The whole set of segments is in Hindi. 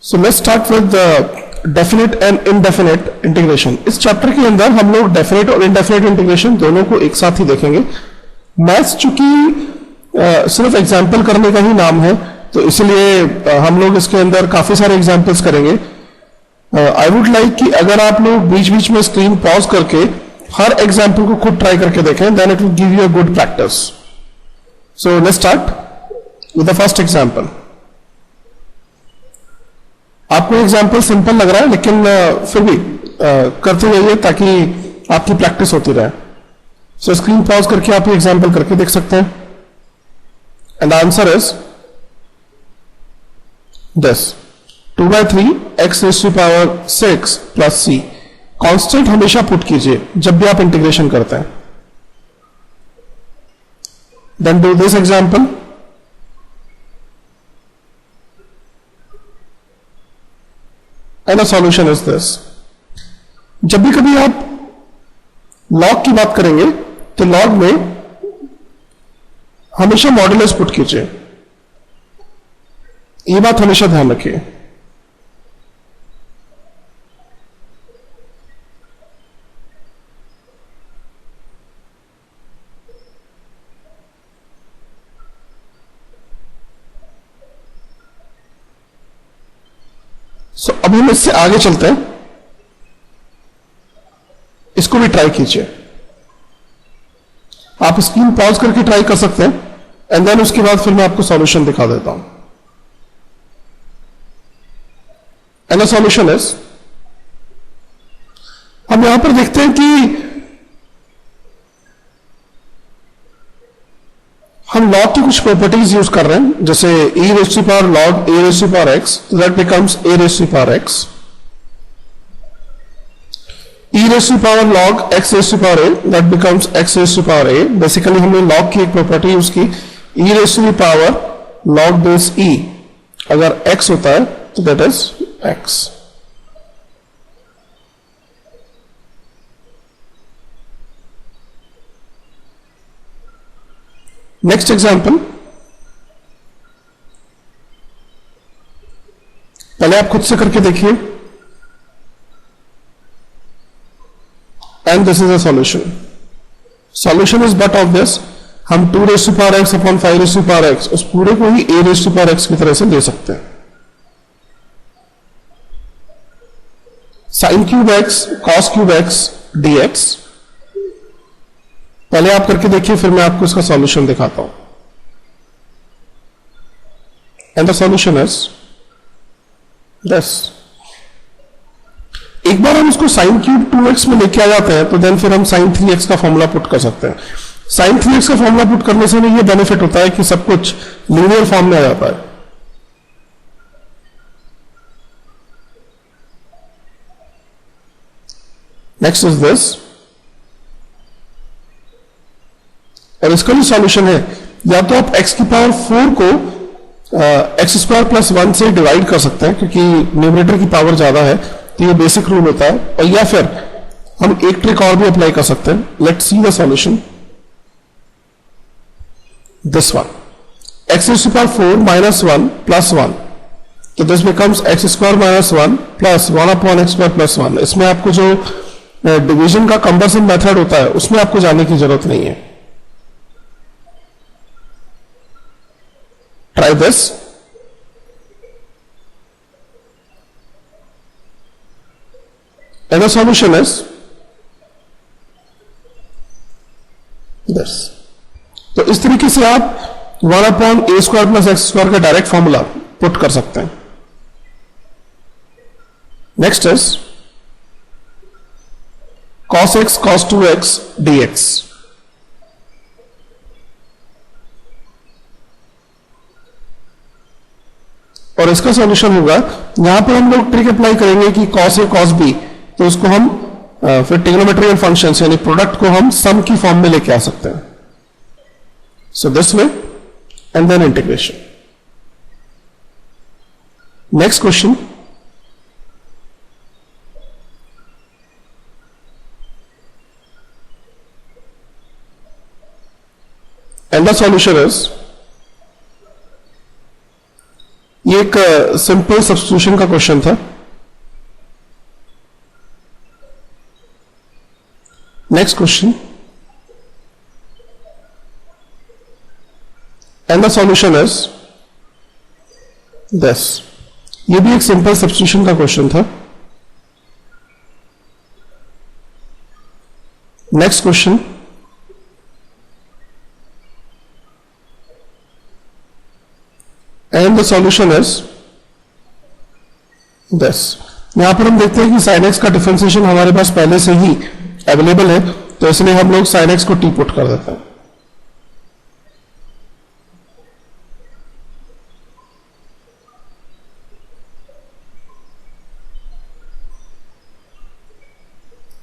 So let's start with definite and indefinite integration. इस चैप्टर के अंदर हम लोग डेफिनेट और इनडेफिनेट इंटीग्रेशन दोनों को एक साथ ही देखेंगे। मैथ्स चूंकि सिर्फ एग्जाम्पल करने का ही नाम है, तो इसलिए हम लोग इसके अंदर काफी सारे एग्जाम्पल्स करेंगे। आई वुड लाइक कि अगर आप लोग बीच बीच में स्क्रीन पॉज करके हर एग्जाम्पल को खुद ट्राई करके देखें, then it will give you a good practice. So let's start with the first example. आपको एग्जाम्पल सिंपल लग रहा है, लेकिन फिर भी करते रहिए ताकि आपकी प्रैक्टिस होती रहे। सो स्क्रीन पॉज करके आप ये एग्जाम्पल करके देख सकते हैं। And answer is this 2/3 x raised to power 6 plus c। Constant हमेशा पुट कीजिए जब भी आप इंटीग्रेशन करते हैं। Then do this example. And the solution is this. जब भी कभी आप लॉग की बात करेंगे तो लॉग में हमेशा मॉड्यूलस पुट कीजिए, ये बात हमेशा ध्यान रखिए। सो अब हम इससे आगे चलते हैं, इसको भी ट्राई कीजिए। आप स्क्रीन पॉज करके ट्राई कर सकते हैं, एंड देन उसके बाद फिर मैं आपको सॉल्यूशन दिखा देता हूं। एंड द सॉल्यूशन इज, हम यहां पर देखते हैं कि हम लॉग की कुछ प्रॉपर्टीज यूज कर रहे हैं, जैसे e raised to power log a raised to power x, that becomes a raised to power x। e raised to power log x raised to power a, that becomes x raised to power a। Basically हमने लॉग की एक प्रॉपर्टी यूज की, e raised to the power log base e, अगर x होता है तो that is x। Next example, पहले आप खुद से करके देखिए। And this is a solution. Solution is but obvious, हम 2 raised to power x upon 5 raised to power x, उस पूरे को ही a raised to power x की तरह से ले सकते हैं। sin cube x cos cube x dx। पहले आप करके देखिए, फिर मैं आपको इसका सॉल्यूशन दिखाता हूं। And the solution is this. एक बार हम इसको sin क्यूब 2x में लेके आ जाते हैं, तो देन फिर हम sin 3x का फॉर्मूला पुट कर सकते हैं। sin 3x का फॉर्मूला पुट करने से हमें यह बेनिफिट होता है कि सब कुछ लीनियर फॉर्म में आ जाता है। Next is this. और इसका जो सॉल्यूशन है, या तो आप x की पावर 4 को x स्क्वायर प्लस 1 से डिवाइड कर सकते हैं, क्योंकि न्यूमरेटर की पावर ज्यादा है, तो ये बेसिक रूल होता है। और या फिर हम एक ट्रिक और भी अप्लाई कर सकते हैं। Let's see the solution. This one, x raised to power 4 minus 1 plus 1, तो this becomes x square minus 1 plus 1 upon x square plus 1। इसमें आपको जो डिवीजन का कंबरसन मेथड होता है, उसमें आपको जाने की जरूरत नहीं है। Try this। And the solution is this। तो इस तरीके से आप 1 upon a square plus x square का डायरेक्ट फॉर्मूला पुट कर सकते हैं। Next is cos x cos 2x dx। और इसका सॉल्यूशन होगा, यहां पर हम लोग ट्रिक अप्लाई करेंगे कि cos a cos b, तो उसको हम फिर ट्रिग्नोमेट्रियल फंक्शंस यानी प्रोडक्ट को हम सम की फॉर्म में लेके आ सकते हैं। So this way, and then integration. Next question, and the solution is ये एक सिंपल सब्स्टिट्यूशन का क्वेश्चन था। Next question, and the solution is this. ये भी एक सिंपल सब्स्टिट्यूशन का क्वेश्चन था। Next question, and the solution is this. यहां पर हम देखते हैं कि sin x का डिफरेंशिएशन हमारे पास पहले से ही अवेलेबल है, तो इसलिए हम लोग sin x को t पुट कर देते हैं।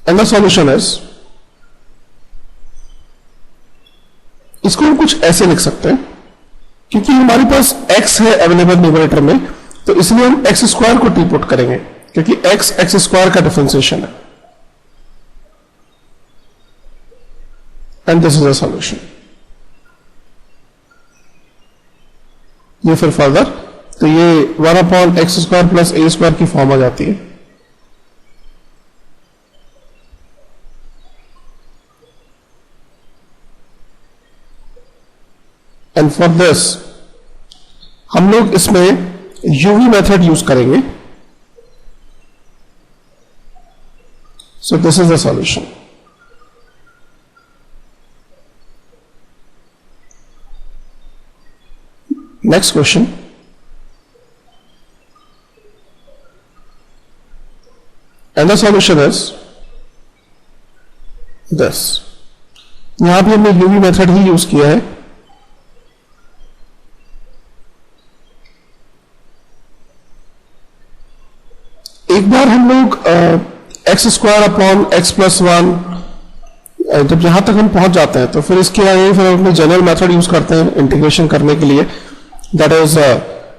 एंड द सॉल्यूशन इज, इसको हम कुछ ऐसे लिख सकते हैं, क्योंकि हमारे पास x है अवेलेबल न्यूमरेटर में, तो इसलिए हम x स्क्वायर को t पुट करेंगे, क्योंकि x स्क्वायर का डिफरेंशिएशन है। And this is a solution. ये फिर फर्दर, तो ये 1/x square plus a square की फॉर्म आ जाती है। एंड फॉर दिस हम लोग इसमें यूवी मेथड यूज करेंगे। सो this is the solution. Next question, and the solution is this. यहां भी हमने यूवी मेथड ही यूज किया है। एक बार हम लोग x square upon x plus one, जब यहां तक हम पहुंच जाते हैं तो फिर इसके आगे फिर हम अपने जनरल मेथड यूज करते हैं इंटीग्रेशन करने के लिए। दैट इज,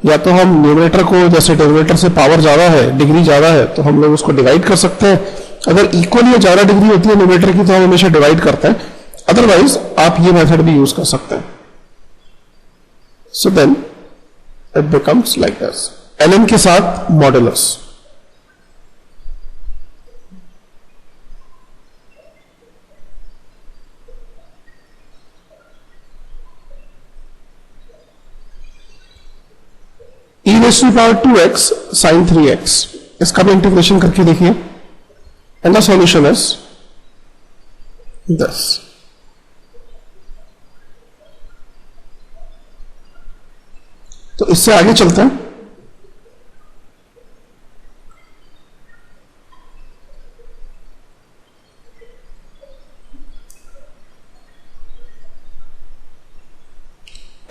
या तो हम न्यूमरेटर को, जैसे डिनोमिनेटर से पावर ज्यादा है, डिग्री ज्यादा है, तो हम लोग उसको डिवाइड कर सकते हैं। अगर इक्वल या ज्यादा डिग्री होती है न्यूमरेटर की तो हम हमेशा डिवाइड करते हैं, अदरवाइज आप ये मेथड भी यूज कर सकते हैं। So then it becomes like this, ln के साथ modulus. e raised to the power 2x sin 3x, इसका भी इंटीग्रेशन करके देखिए। And the solution is this. तो इससे आगे चलते हैं।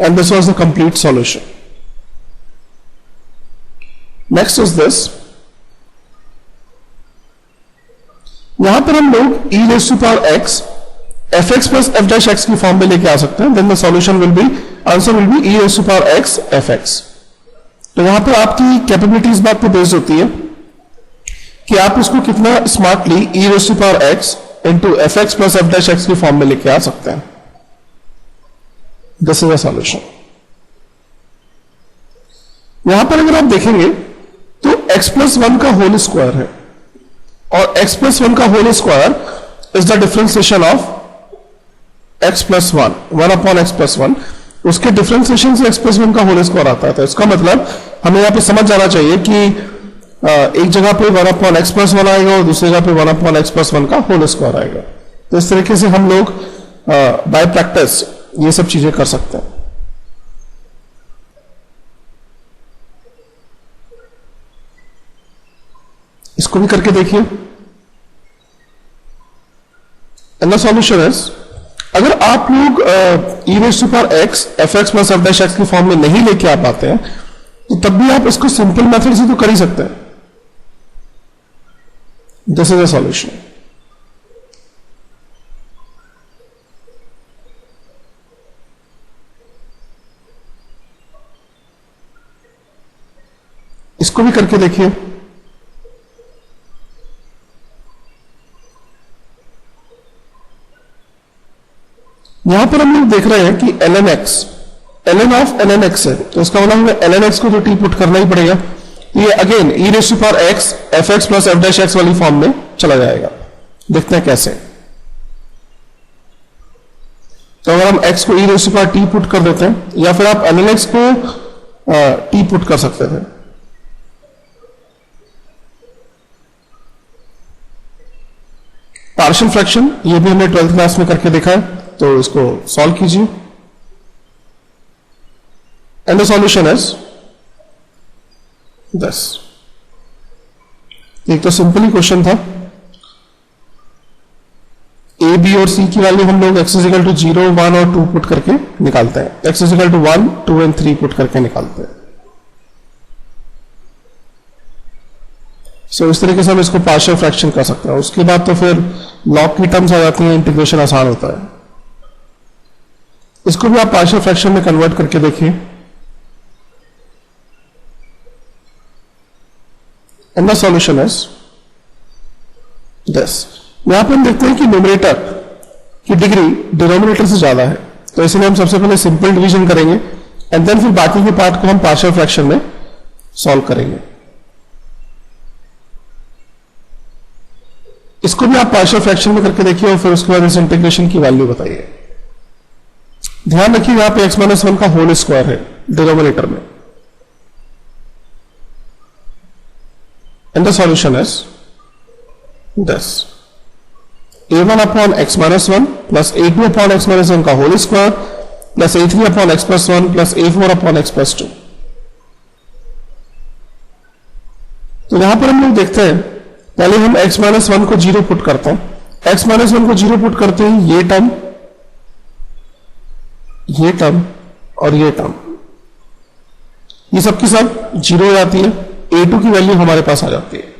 And this was the complete solution. Next is this. यहां पर हम लोग e raised to the power x fx plus f dash x की फॉर्म में लेके आ सकते हैं। Then the solution will be, answer will be e raised to the power x fx। तो यहां पर आपकी कैपेबिलिटी इस बात पर बेस्ड होती है कि आप उसको कितना smartly e raised to the power x into fx plus f dash x की फॉर्म में लेके आ सकते हैं। This is a solution. यहां पर अगर आप देखेंगे तो x प्लस वन का होल स्क्वायर है, और x प्लस वन का whole square is the differentiation of x plus one, 1/x plus one. उसके डिफरेंशिएशन से x प्लस वन का होल स्क्वायर आता है। तो इसका मतलब हमें यहां पे समझ जाना चाहिए कि एक जगह पे 1/x प्लस वन आएगा और दूसरी जगह पे 1/x प्लस वन का होल स्क्वायर आएगा। तो इस तरीके से हम लोग बाय प्रैक्टिस ये सब चीजें कर सकते हैं। इसको भी करके देखिए। एंड द सॉल्यूशन इज, अगर आप लोग e raised to the power x fx plus f dash x की फॉर्म में नहीं लेके आ पाते हैं तो तब भी आप इसको सिंपल मेथड से तो कर ही सकते हैं। This is a solution. इसको भी करके देखिए। यहां पर हम लोग देख रहे हैं कि ln x ln of ln x है, तो इसका मतलब हमें ln x को तो t पुट करना ही पड़ेगा। ये again e raise to power x fx plus f dash x वाली फॉर्म में चला जाएगा। देखते हैं कैसे। तो अगर हम x को e raise to power t put कर देते हैं, या फिर आप ln x को t पुट कर सकते थे। पार्शियल फ्रैक्शन ये भी हमने 12th क्लास में करके देखा है, तो इसको सॉल्व कीजिए। And the solution is this. एक तो सिंपल ही क्वेश्चन था। ए बी और सी की वैल्यू हम लोग x इजिकल टू 0 1 और 2 पुट करके निकालते हैं। x equal to 1 2 and 3 put करके निकालते हैं। इस तरीके से हम इसको पार्शियल फ्रैक्शन कर सकते हैं। उसके बाद तो फिर लॉग की टर्म्स आ जाती हैं, इंटीग्रेशन आसान होता है। इसको भी आप पार्शियल फ्रैक्शन में कन्वर्ट करके देखिए। And the solution is this. यहां पर हम देखते हैं कि न्यूमरेटर की डिग्री डिनोमिनेटर से ज्यादा है, तो इसलिए हम सबसे पहले सिंपल डिवीजन करेंगे एंड देन फिर बाकी के पार्ट को हम पार्शियल फ्रैक्शन में सॉल्व करेंगे। इसको भी आप पार्शियल फ्रैक्शन में करके देखिए और फिर उसके बाद इस इंटीग्रेशन की वैल्यू बताइए। ध्यान रखिए यहां पे x माइनस 1 का होल स्क्वायर है डिनोमिनेटर में। And the solution is this. a1 upon x minus 1 plus a2 upon x minus 1 का whole square plus a3 upon x plus 1 plus a4 upon x plus 2। तो यहां पर हम लोग देखते हैं, पहले हम x माइनस 1 को 0 पुट करते हैं। x माइनस 1 को 0 पुट करते हैं, ये टर्म और ये टर्म, ये सब की सब 0 हो जाती है। a2 की वैल्यू हमारे पास आ जाती है।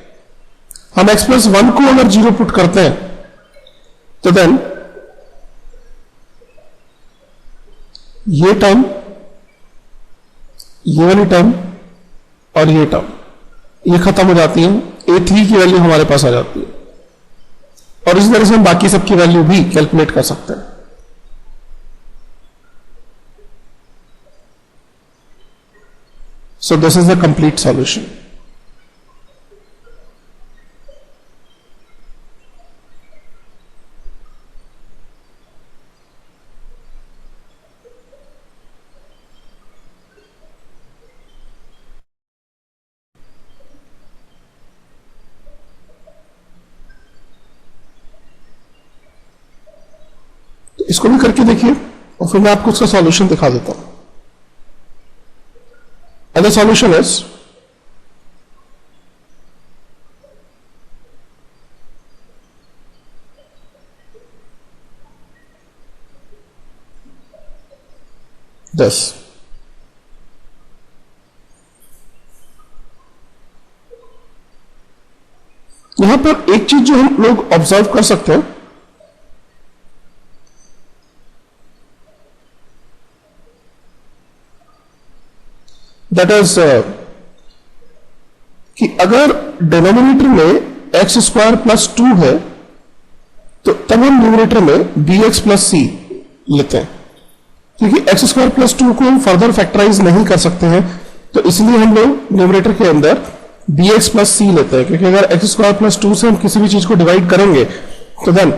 हम x प्लस 1 को अगर 0 पुट करते हैं तो देन ये टर्म, ये वाली टर्म और ये टर्म ये खत्म हो जाती है। a3 की वैल्यू हमारे पास आ जाती है और इसी तरह से हम बाकी सबकी वैल्यू भी कैलकुलेट कर सकते हैं। So this is the complete solution. इसको भी करके देखिए और फिर मैं आपको उसका सॉल्यूशन दिखा देता हूं। And the solution is this. यहां पर एक चीज जो हम लोग ऑब्जर्व कर सकते हैं, दैट इज कि अगर डिनोमिनेटर में एक्स स्क्वायर प्लस 2 है तो तब हम न्यूमरेटर में बी एक्स प्लस सी लेते हैं, क्योंकि एक्स स्क्वायर प्लस 2 को हम फर्दर फैक्टराइज नहीं कर सकते हैं, तो इसलिए हम लोग न्यूमरेटर के अंदर बी एक्स प्लस सी लेते हैं। क्योंकि अगर एक्स स्क्वायर प्लस 2 से हम किसी भी चीज को डिवाइड करेंगे तो देन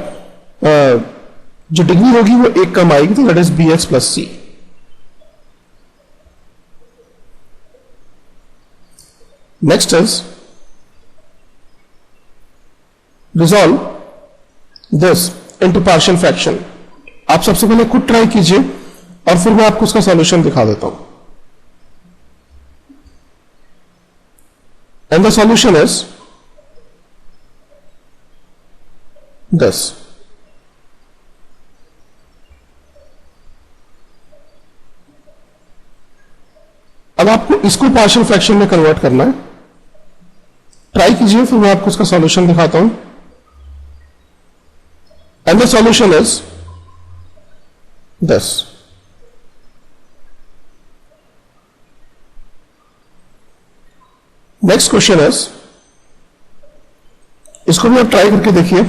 जो डिग्री होगी वो एक कम आएगी, तो that is b x plus c. Next is resolve this into partial fraction. आप सबसे पहले खुद ट्राई कीजिए और फिर मैं आपको उसका सॉल्यूशन दिखा देता हूं। And the solution is this. अब आपको इसको पार्शियल फ्रैक्शन में कन्वर्ट करना है। ट्राई कीजिए, फिर मैं आपको उसका सॉल्यूशन दिखाता हूं। And the solution is this. Next question is, इसको भी आप ट्राई करके देखिए,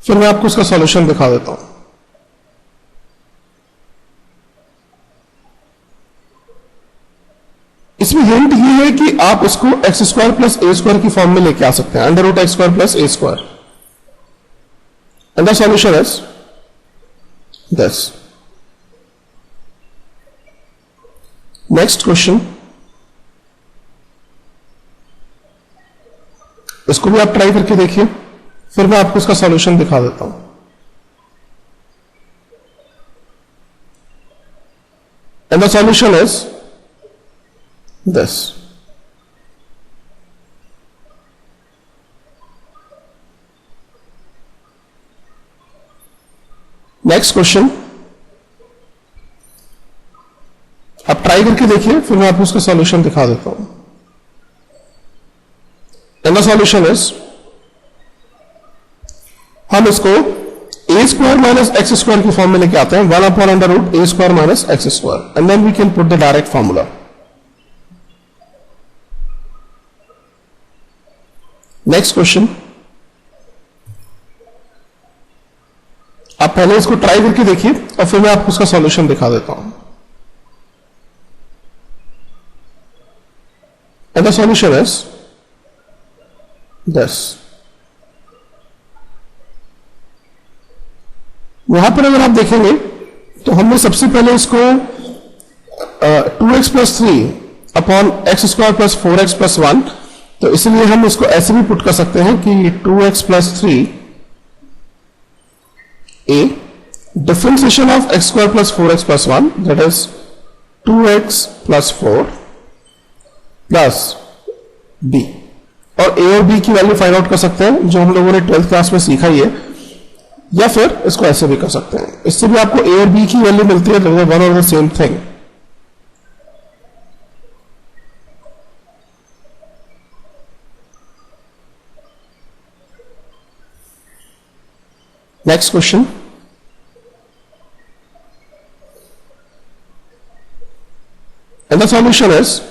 फिर मैं आपको उसका सॉल्यूशन दिखा देता हूं। इसमें हिंट ये है कि आप इसको x square plus a square की फॉर्म में लेके आ सकते हैं, under root x square plus a square, and the solution is this. Next question, इसको भी आप ट्राई करके देखिए, फिर मैं आपको इसका सॉल्यूशन दिखा देता हूं. And the solution is this. Next question, आप ट्राई करके देखिए, फिर मैं आपको उसका सॉल्यूशन दिखा देता हूं. एंड द सॉल्यूशन इज, हम इसको a square minus x square की फॉर्म में लेके आते हैं, 1 upon under root a square minus x square, and then we can put the direct formula. Next question, आप पहले इसको ट्राई करके देखिए और फिर मैं आपको उसका सॉल्यूशन दिखा देता हूं. And the solution is this. यहां पर अगर आप देखेंगे तो हमने सबसे पहले इसको 2x plus 3 upon x square plus 4x plus 1, तो इसलिए हम इसको ऐसे भी पुट कर सकते हैं कि 2x plus 3 a differentiation of x square plus 4x plus 1, that is 2x plus 4 plus b, और a और b की वैल्यू फाइंड आउट कर सकते हैं जो हम लोगों ने 12th क्लास में सीखा ही है, या फिर इसको ऐसे भी कर सकते हैं. इससे भी आपको a और b की वैल्यू मिलती है, वन और the same thing. Next question, and the solution is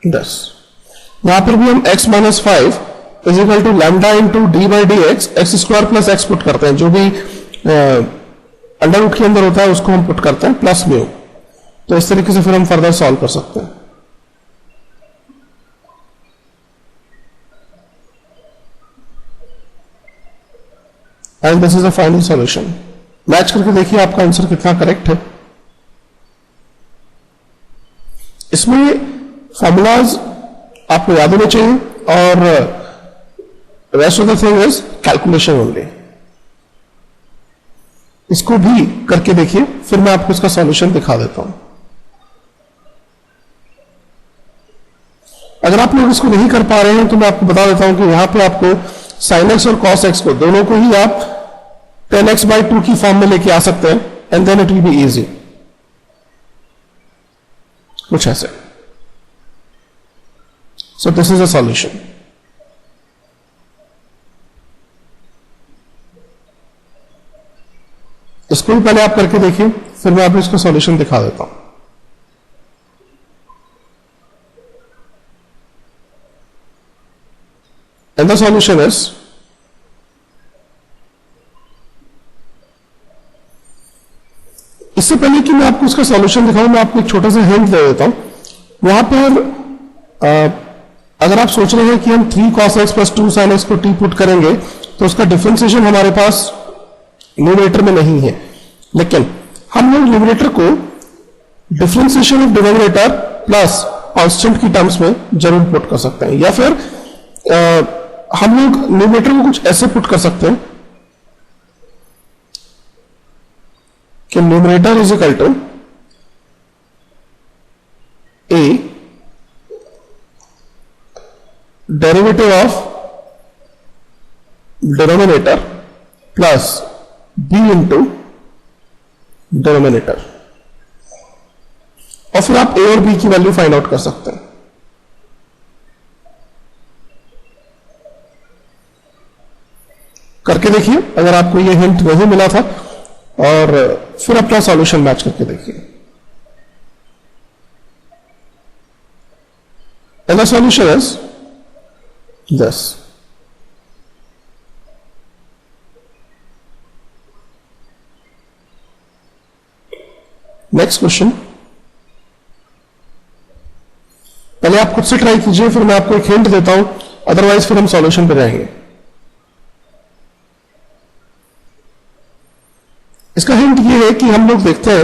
this. यहां पर भी हम x minus 5 is equal to lambda into d by d x square plus x put करते हैं, जो भी अंडर रूट के अंदर होता है उसको हम पुट करते हैं प्लस म्यू. तो इस तरीके से फिर हम फर्दर सॉल्व कर सकते हैं. And this is a final solution. Match करके देखिए आपका आंसर कितना करेक्ट है. इसमें फॉर्मूलाज आपको याद होने चाहिए और rest of the thing is calculation only. इसको भी करके देखिए, फिर मैं आपको इसका सॉल्यूशन दिखा देता हूं. अगर आप लोग इसको नहीं कर पा रहे हैं तो मैं आपको बता देता हूं कि यहां पे आपको sin x और cos x को दोनों को ही आप 10x by 2 की फॉर्म में लेके आ सकते हैं, and then it will be easy. कुछ ऐसे. So this is a solution. इसको भी पहले आप करके देखिए, फिर मैं आपको इसका सॉल्यूशन दिखा देता हूं. एंड द सॉल्यूशन इज, इससे पहले कि मैं आपको इसका सॉल्यूशन दिखाऊं, मैं आपको एक छोटा सा हिंट दे देता हूं. वहां पर अगर आप सोच रहे हैं कि हम 3 cos x plus 2 sin x को t पुट करेंगे तो उसका डिफरेंशिएशन हमारे पास न्यूमरेटर में नहीं है, लेकिन हम लोग न्यूमरेटर को differentiation of denominator plus constant की टर्म्स में जरूर पुट कर सकते हैं, या फिर हम लोग न्यूमरेटर को कुछ ऐसे पुट कर सकते हैं कि numerator is equal to a derivative of denominator plus b into denominator, और फिर आप a और b की वैल्यू फाइंड आउट कर सकते हैं. करके देखिए अगर आपको ये हिंट नहीं मिला था, और फिर अपना सॉल्यूशन मैच करके देखिए. And the solution is this. Next question, पहले आप खुद से ट्राई कीजिए, फिर मैं आपको एक हिंट देता हूं, अदरवाइज फिर हम सॉल्यूशन पे जाएंगे। इसका हिंट ये है कि हम लोग देखते हैं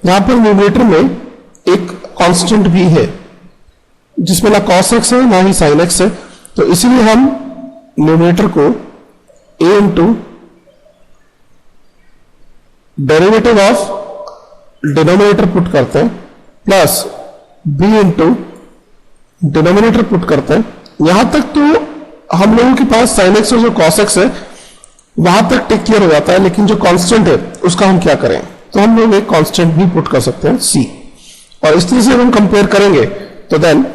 यहां पर न्यूमरेटर में एक कांस्टेंट भी है जिसमें ना cos x है ना ही sin x है, तो इसीलिए हम न्यूमरेटर को a into derivative of denominator put करते हैं plus b into denominator put करते हैं। यहां तक तो हम लोगों के पास sin x और जो cos x है वहां तक टेक क्लियर हो जाता है, लेकिन जो कांस्टेंट है उसका हम क्या करें, तो हम लोग एक कांस्टेंट भी पुट कर सकते हैं c, और इस तरह से हम कंपेयर करेंगे तो देन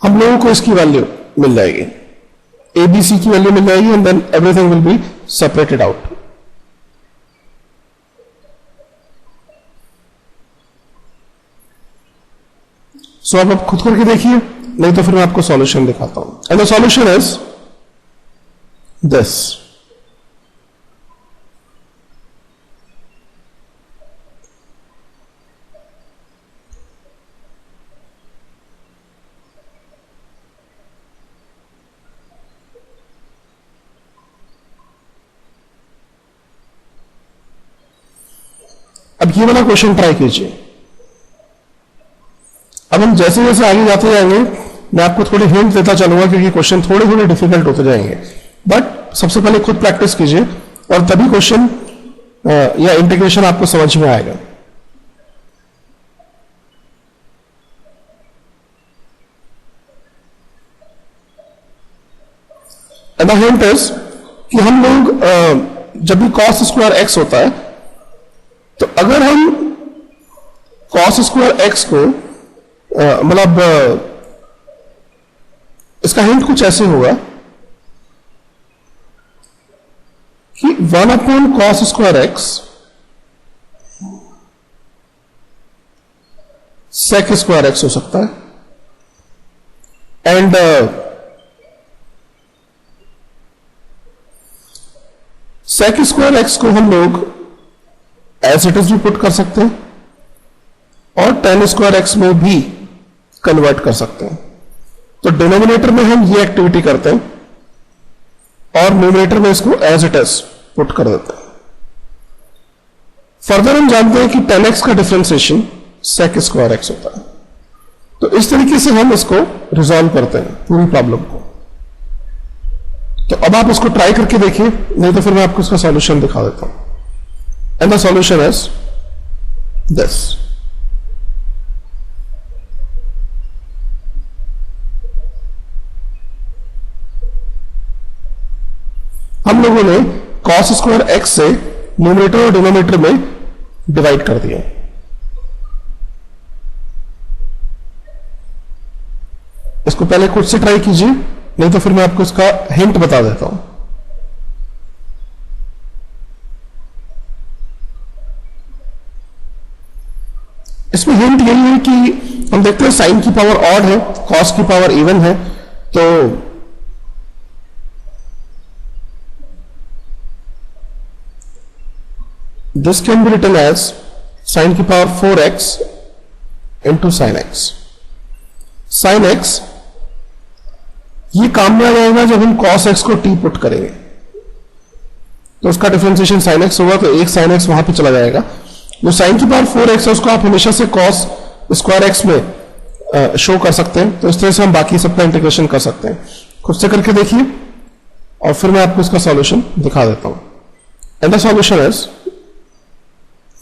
हम लोगों को इसकी वैल्यू मिल जाएगी, a b c की वैल्यू मिल जाएगी, and then everything will be separated out. So अब आप खुद करके देखिए, नहीं तो फिर मैं आपको सॉल्यूशन दिखाता हूं। And the solution is this. अब ये वाला क्वेश्चन ट्राई कीजिए। अब हम जैसे जैसे आगे जाते जाएंगे मैं आपको थोड़ी हिंट देता चलूंगा, क्योंकि क्वेश्चन थोड़े थोड़े डिफिकल्ट होते जाएंगे, बट सबसे पहले खुद प्रैक्टिस कीजिए और तभी क्वेश्चन या इंटीग्रेशन आपको समझ में आएगा। एंड द हिंट इज कि हम लोग जब भी cos स्क्वायर x होता है, तो अगर हम cos स्क्वायर x को मतलब इसका हिंट कुछ ऐसे होगा कि 1/cos square x sec square x हो सकता है, एंड sec स्क्वायर x को हम लोग एज इट इज भी पुट कर सकते हैं और tan स्क्वायर x में भी कन्वर्ट कर सकते हैं। तो डिनोमिनेटर में हम ये एक्टिविटी करते हैं और न्यूमरेटर में इसको एज इट इज पुट कर देते हैं। फर्दर हम जानते हैं कि tan x का डिफरेंशिएशन sec स्क्वायर x होता है। तो इस तरीके से हम इसको रिजॉल्व करते हैं पूरी प्रॉब्लम को। तो अब आप इसको ट्राई करके देखिए, नहीं तो फिर मैं आपको इसका सॉल्यूशन दिखा देता हूं। And the solution is this. हम लोगों ने cos स्क्वायर x से न्यूमरेटर और डिनोमिनेटर में डिवाइड कर दिया। इसको पहले खुद से ट्राई कीजिए, नहीं तो फिर मैं आपको इसका हिंट बता देता हूं। इसमें हिंट यही है कि हम देखते हैं साइन की पावर ऑड है, कॉस की पावर इवन है, तो this can be written as sin की power 4x into sin x। sin x ये काम में आ जाएगा जब हम cos x को t पुट करेंगे, तो उसका डिफरेंशिएशन sin x होगा, तो एक sin x वहां पे चला जाएगा। जो sin की पावर 4x है उसको आप हमेशा से cos स्क्वायर x में शो कर सकते हैं, तो इस तरह से हम बाकी सबका इंटीग्रेशन कर सकते हैं। खुद से करके देखिए और फिर मैं आपको इसका सॉल्यूशन दिखा देता हूं। And the solution is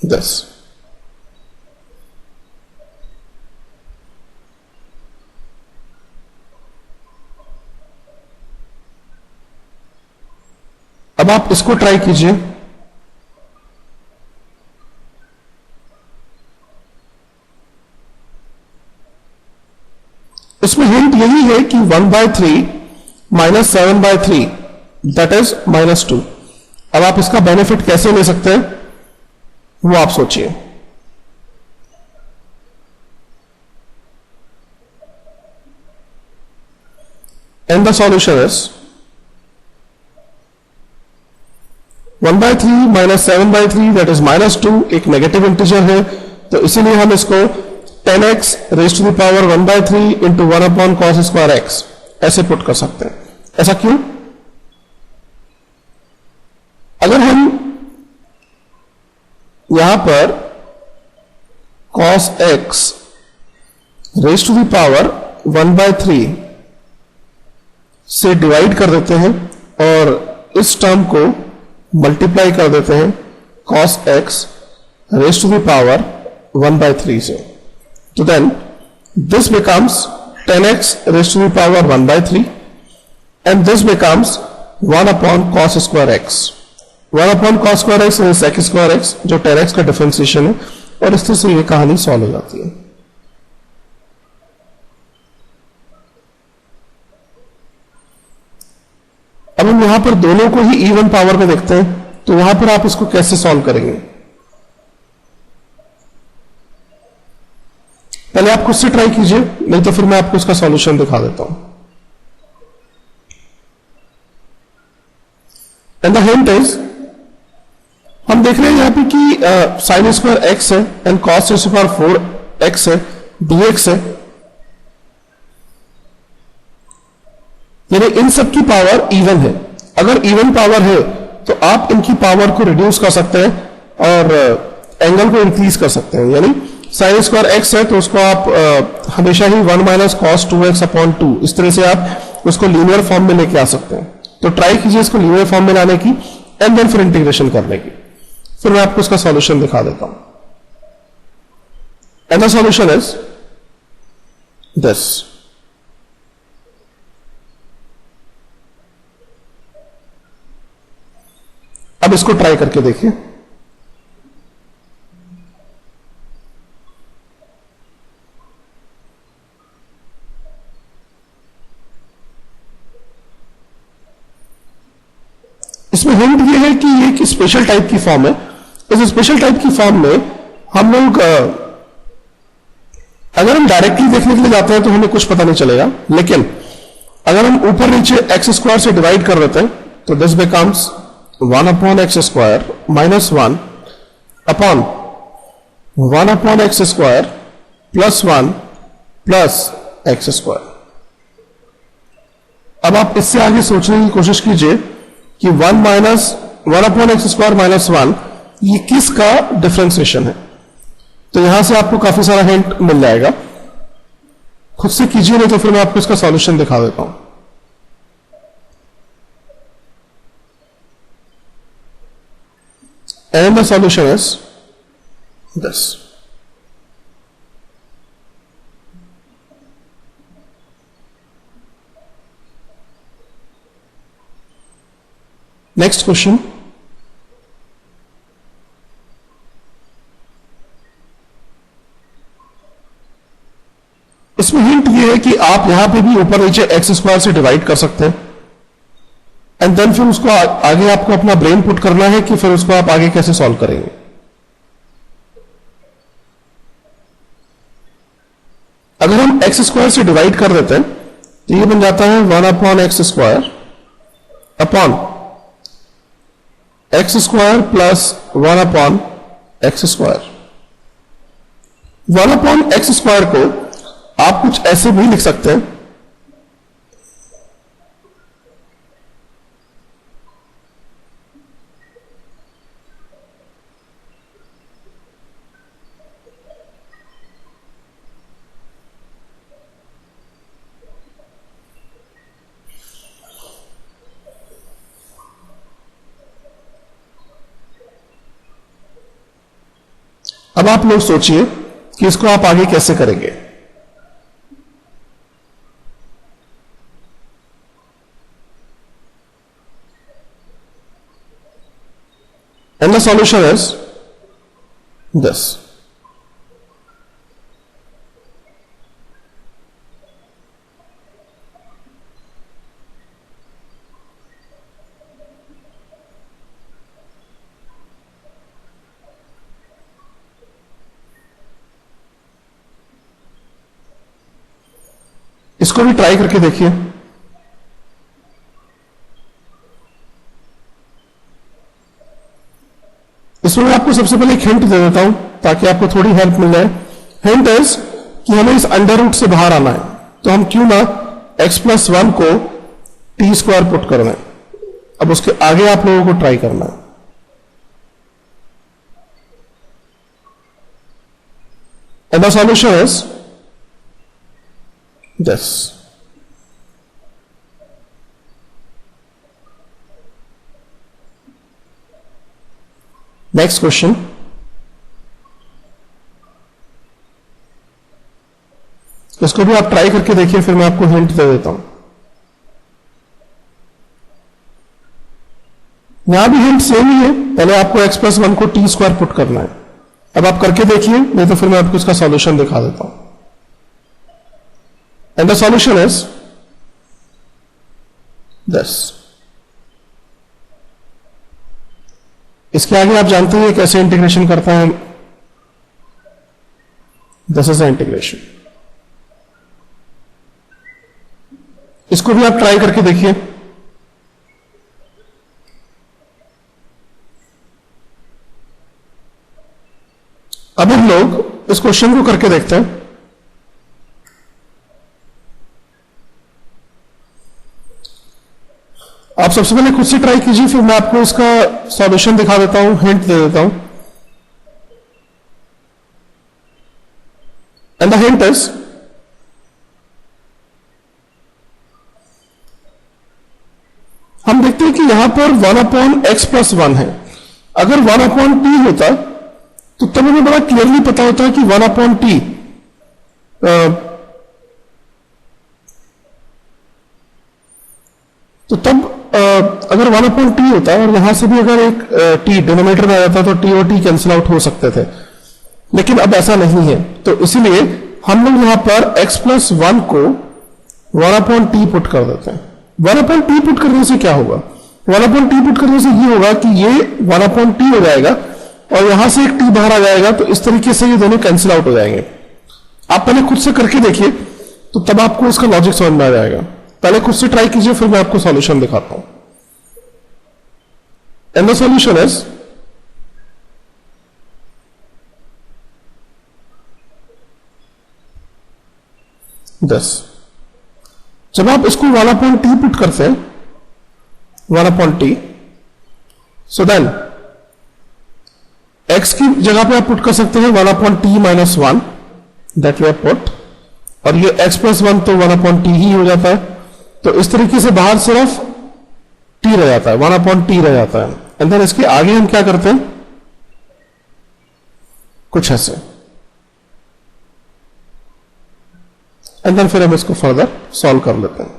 this। अब आप इसको ट्राई कीजिए। इसमें हिंट यही है कि 1/3 माइनस 7/3 दैट इज -2। अब आप इसका बेनिफिट कैसे ले सकते हैं वो आप सोचिए। And the solution is 1/3 minus 7/3 that is -2, एक नेगेटिव इंटीजर है, तो इसीलिए हम इसको 10x raise to the power 1/3 into 1 upon cos square x, ऐसे पुट कर सकते हैं। ऐसा क्यों? अगर हम यहां पर cos x raise to the power 1/3 से डिवाइड कर देते हैं और इस टर्म को मल्टीप्लाई कर देते हैं cos x raise to the power 1/3 से, तो then this becomes 10x raise to the power 1/3 and this becomes 1 upon cos square x। 1 upon cos square x is sec square x, जो 10x का डिफरेंशिएशन है, और इस तरह से ये कहानी सॉल्व हो जाती है। अब हम यहां पर दोनों को ही इवन पावर में देखते हैं, तो वहां पर आप इसको कैसे सॉल्व करेंगे? पहले आप खुद से ट्राई कीजिए, नहीं तो फिर मैं आपको इसका सॉल्यूशन दिखा देता हूं। एंड द हिंट इज, हम देख रहे हैं यहां पे कि साइन स्क्वायर एक्स है एंड कॉस स्क्वायर 4x है, dx है, यानी इन सब की पावर इवन है। अगर इवन पावर है तो आप इनकी पावर को रिड्यूस कर सकते हैं और एंगल को इंक्रीज कर सकते हैं। यानी साइन स्क्वायर एक्स है तो उसको आप हमेशा ही 1 माइनस कॉस 2x अपॉन 2, इस तरह से आप उसको लीनियर फॉर्म में लेके आ सकते हैं। तो ट्राई कीजिए इसको लीनियर फॉर्म में लाने की एंड देन फिर इंटीग्रेशन करने की, फिर मैं आपको इसका सॉल्यूशन दिखा देता हूं। And the solution is this. अब इसको ट्राई करके देखिए। इसमें हिंट ये है कि ये एक स्पेशल टाइप की फॉर्म है। इस स्पेशल टाइप की फॉर्म में हम लोग अगर हम डायरेक्टली देखने के लिए जाते हैं तो हमें कुछ पता नहीं चलेगा, लेकिन अगर हम ऊपर नीचे एक्स स्क्वायर से डिवाइड कर देते हैं तो this becomes 1 upon x square minus 1 upon 1 upon x square plus 1 plus x square. अब आप इससे आगे सोचने की कोशिश कीजिए कि 1 अपॉन एक्स स्क्वायर माइनस 1 ये किसका डिफरेंशिएशन है। तो यहां से आपको काफी सारा हिंट मिल जाएगा, खुद से कीजिए, नहीं तो फिर मैं आपको इसका सॉल्यूशन दिखा देता हूं। And the solution is this. Next question. इसमें हिंट ये है कि आप यहां पे भी ऊपर नीचे एक्स स्क्वायर से डिवाइड कर सकते हैं एंड देन फिर उसको आगे आपको अपना ब्रेन पुट करना है कि फिर उसको आप आगे कैसे सॉल्व करेंगे। अगर हम एक्स स्क्वायर से डिवाइड कर देते हैं तो ये बन जाता है 1 upon x square upon x square plus 1 upon x square. 1 upon x square को आप कुछ ऐसे भी लिख सकते हैं, अब आप लोग सोचिए कि इसको आप आगे कैसे करेंगे। And the solution is this. इसको भी ट्राई करके देखिए। इसमें मैं आपको सबसे पहले एक हिंट दे देता हूं ताकि आपको थोड़ी हेल्प मिल जाए। हिंट इज कि हमें इस अंडर रूट से बाहर आना है, तो हम क्यों ना x+1 को t स्क्वायर पुट कर दें। अब उसके आगे आप लोगों को ट्राई करना है। And the solution is this. Next question. इसको भी आप ट्राई करके देखिए, फिर मैं आपको हिंट दे देता हूं। यहां भी हिंट सेम ही है, पहले आपको x+1 को t स्क्वायर पुट करना है। अब आप करके देखिए, नहीं तो फिर मैं आपको इसका सॉल्यूशन दिखा देता हूं। And the solution is this. इसके आगे आप जानते हैं कैसे इंटीग्रेशन करता है। This is the integration. इसको भी आप ट्राई करके देखिए। अब हम लोग इस क्वेश्चन को करके देखते हैं। आप सबसे पहले खुद से ट्राई कीजिए, फिर मैं आपको इसका सॉल्यूशन दिखा देता हूं, हिंट दे देता हूं। एंड द हिंट इज, हम देखते हैं कि यहां पर 1/x+1 है। अगर 1/t होता तो तब हमें बड़ा क्लियरली पता होता है कि 1/t तो तब अगर 1/t होता और यहां से भी अगर एक t डिनोमिनेटर में आ जाता तो t और t कैंसिल आउट हो सकते थे, लेकिन अब ऐसा नहीं है। तो इसीलिए हम लोग यहां पर x+1 को 1/t पुट कर देते हैं। 1/t पुट करने से क्या होगा? 1/t पुट करने से ये होगा कि ये 1/t हो जाएगा और यहां से एक t बाहर आ जाएगा, तो इस तरीके से ये दोनों कैंसिल आउट हो जाएंगे। आप पहले खुद से करके देखिए, तो तब आपको इसका लॉजिक समझ में आ जाएगा। पहले खुद से ट्राई कीजिए, फिर मैं आपको सॉल्यूशन दिखाता हूं। And the solution is this. जब आप इसको 1/t पुट करते हैं, 1/t, सो देन x की जगह पे आप पुट कर सकते हैं 1/t-1 that we have put, और ये x+1 तो 1/t ही हो जाता है। तो इस तरीके से बाहर सिर्फ t रह जाता है, 1/t रह जाता है। एंड देन इसके आगे हम क्या करते हैं, कुछ ऐसे। एंड देन फिर हम इसको फर्दर सॉल्व कर लेते हैं।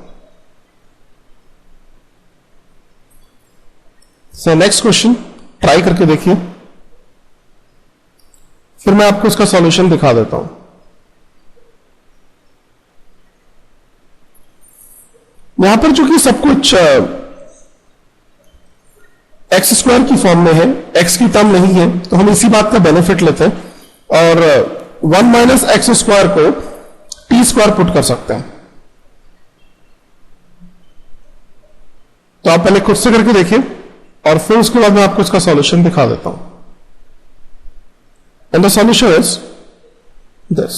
सो नेक्स्ट क्वेश्चन ट्राई करके देखिए, फिर मैं आपको इसका सॉल्यूशन दिखा देता हूं। यहां पर चूंकि सब कुछ x² की फॉर्म में है, x की टर्म नहीं है, तो हम इसी बात का बेनिफिट लेते हैं और 1 - x² को t² पुट कर सकते हैं। तो आप पहले खुद से करके देखिए और फिर उसके बाद मैं आपको इसका सॉल्यूशन दिखा देता हूं। And the solution is this.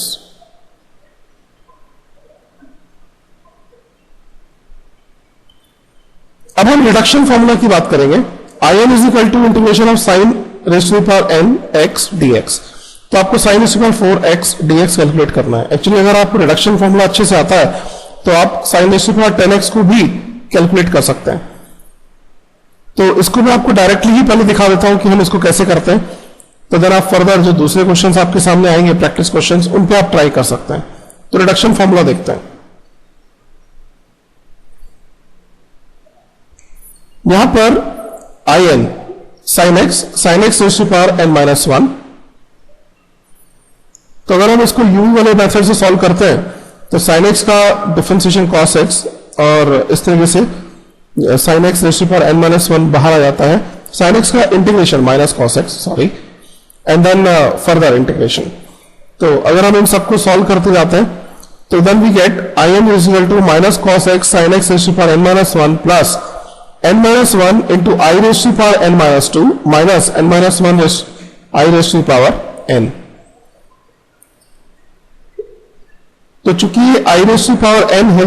अब हम रिडक्शन फॉर्मूला की बात करेंगे। In is equal to integration of sin raised to the power n x dx। तो आपको sin raised to the power 4x dx calculate करना है। एक्चुअली अगर आपको रिडक्शन फॉर्मूला अच्छे से आता है तो आप sin raised to the power 10x को भी कैलकुलेट कर सकते हैं। तो इसको मैं आपको डायरेक्टली ही पहले दिखा देता हूं कि हम इसको कैसे करते हैं, तो देन आप फर्दर जो दूसरे क्वेश्चंस आपके सामने आएंगे, प्रैक्टिस क्वेश्चंस, उन पे आप ट्राई कर सकते हैं। तो रिडक्शन फॉर्मूला देखते हैं। यहां पर in sin x raised to power n-1। तो अगर हम इसको u वाले मेथड से सॉल्व करते हैं तो sin x का डिफरेंशिएशन cos x और इस तरीके से sin x raised to power n-1 बाहर आ जाता है। sin x का integration minus cos x, sorry, and then further integration. तो अगर हम इन सबको सॉल्व करते जाते हैं तो then we get in is equal to minus cos x sin x raised to power n-1 plus n-1 into I raised to power n-2 minus n-1 I raised to power n। तो चूंकि ये आई रेस टू पावर एन है,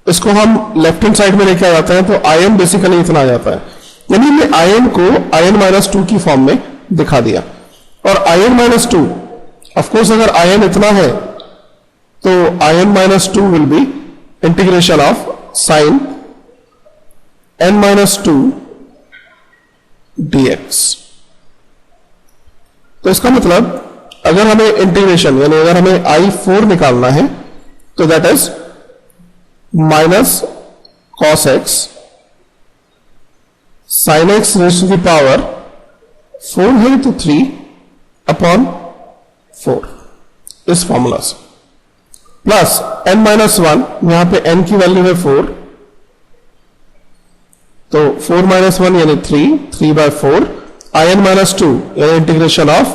इसको हम लेफ्ट हैंड साइड में लेके आ जाते हैं, तो आई एन बेसिकली इतना आ जाता है, यानी हमने आई एन को आई एन माइनस टू की फॉर्म में दिखा दिया। और I N minus two, of course अगर आई एन इतना है तो I N minus two will be integration of sine n minus two dx। तो इसका मतलब अगर हमें इंटीग्रेशन यानी अगर हमें I4 निकालना है तो that is minus cos x sine x raise to the power 4 है तो 3 अपॉन 4 इस फॉर्मूला से, प्लस n माइनस वन, यहां पे n की वैल्यू है 4, तो 4 माइनस वन यानी 3 by 4, I N minus two यानी integration of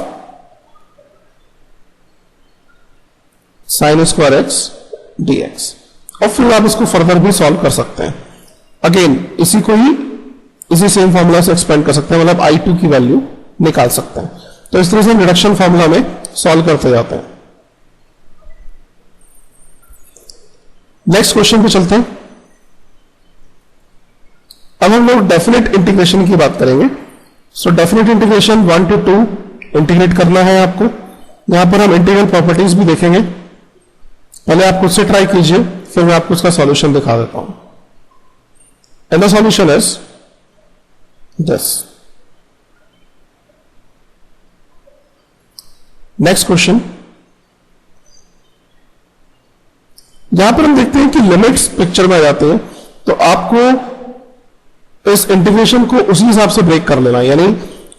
sine square x dx। और फिर आप इसको फर्दर भी सॉल्व कर सकते हैं, अगेन इसी को ही इसी सेम फॉर्मूला से एक्सपेंड कर सकते हैं, मतलब I2 की वैल्यू निकाल सकते हैं। तो इस तरह से हम रिडक्शन फॉर्मूला में सॉल्व करते जाते हैं। नेक्स्ट क्वेश्चन पे चलते हैं। अब हम लोग डेफिनेट इंटीग्रेशन की बात करेंगे। सो डेफिनेट इंटीग्रेशन 1 to 2 इंटीग्रेट करना है आपको। यहां पर हम इंटीग्रल प्रॉपर्टीज भी देखेंगे, पहले आप खुद से ट्राई कीजिए, फिर मैं आपको इसका सॉल्यूशन दिखा देता हूं। And the solution is this. Next question, यहां पर हम देखते हैं कि लिमिट्स पिक्चर में आ जाते हैं, तो आपको इस इंटीग्रेशन को उसी हिसाब से ब्रेक कर लेना है। यानी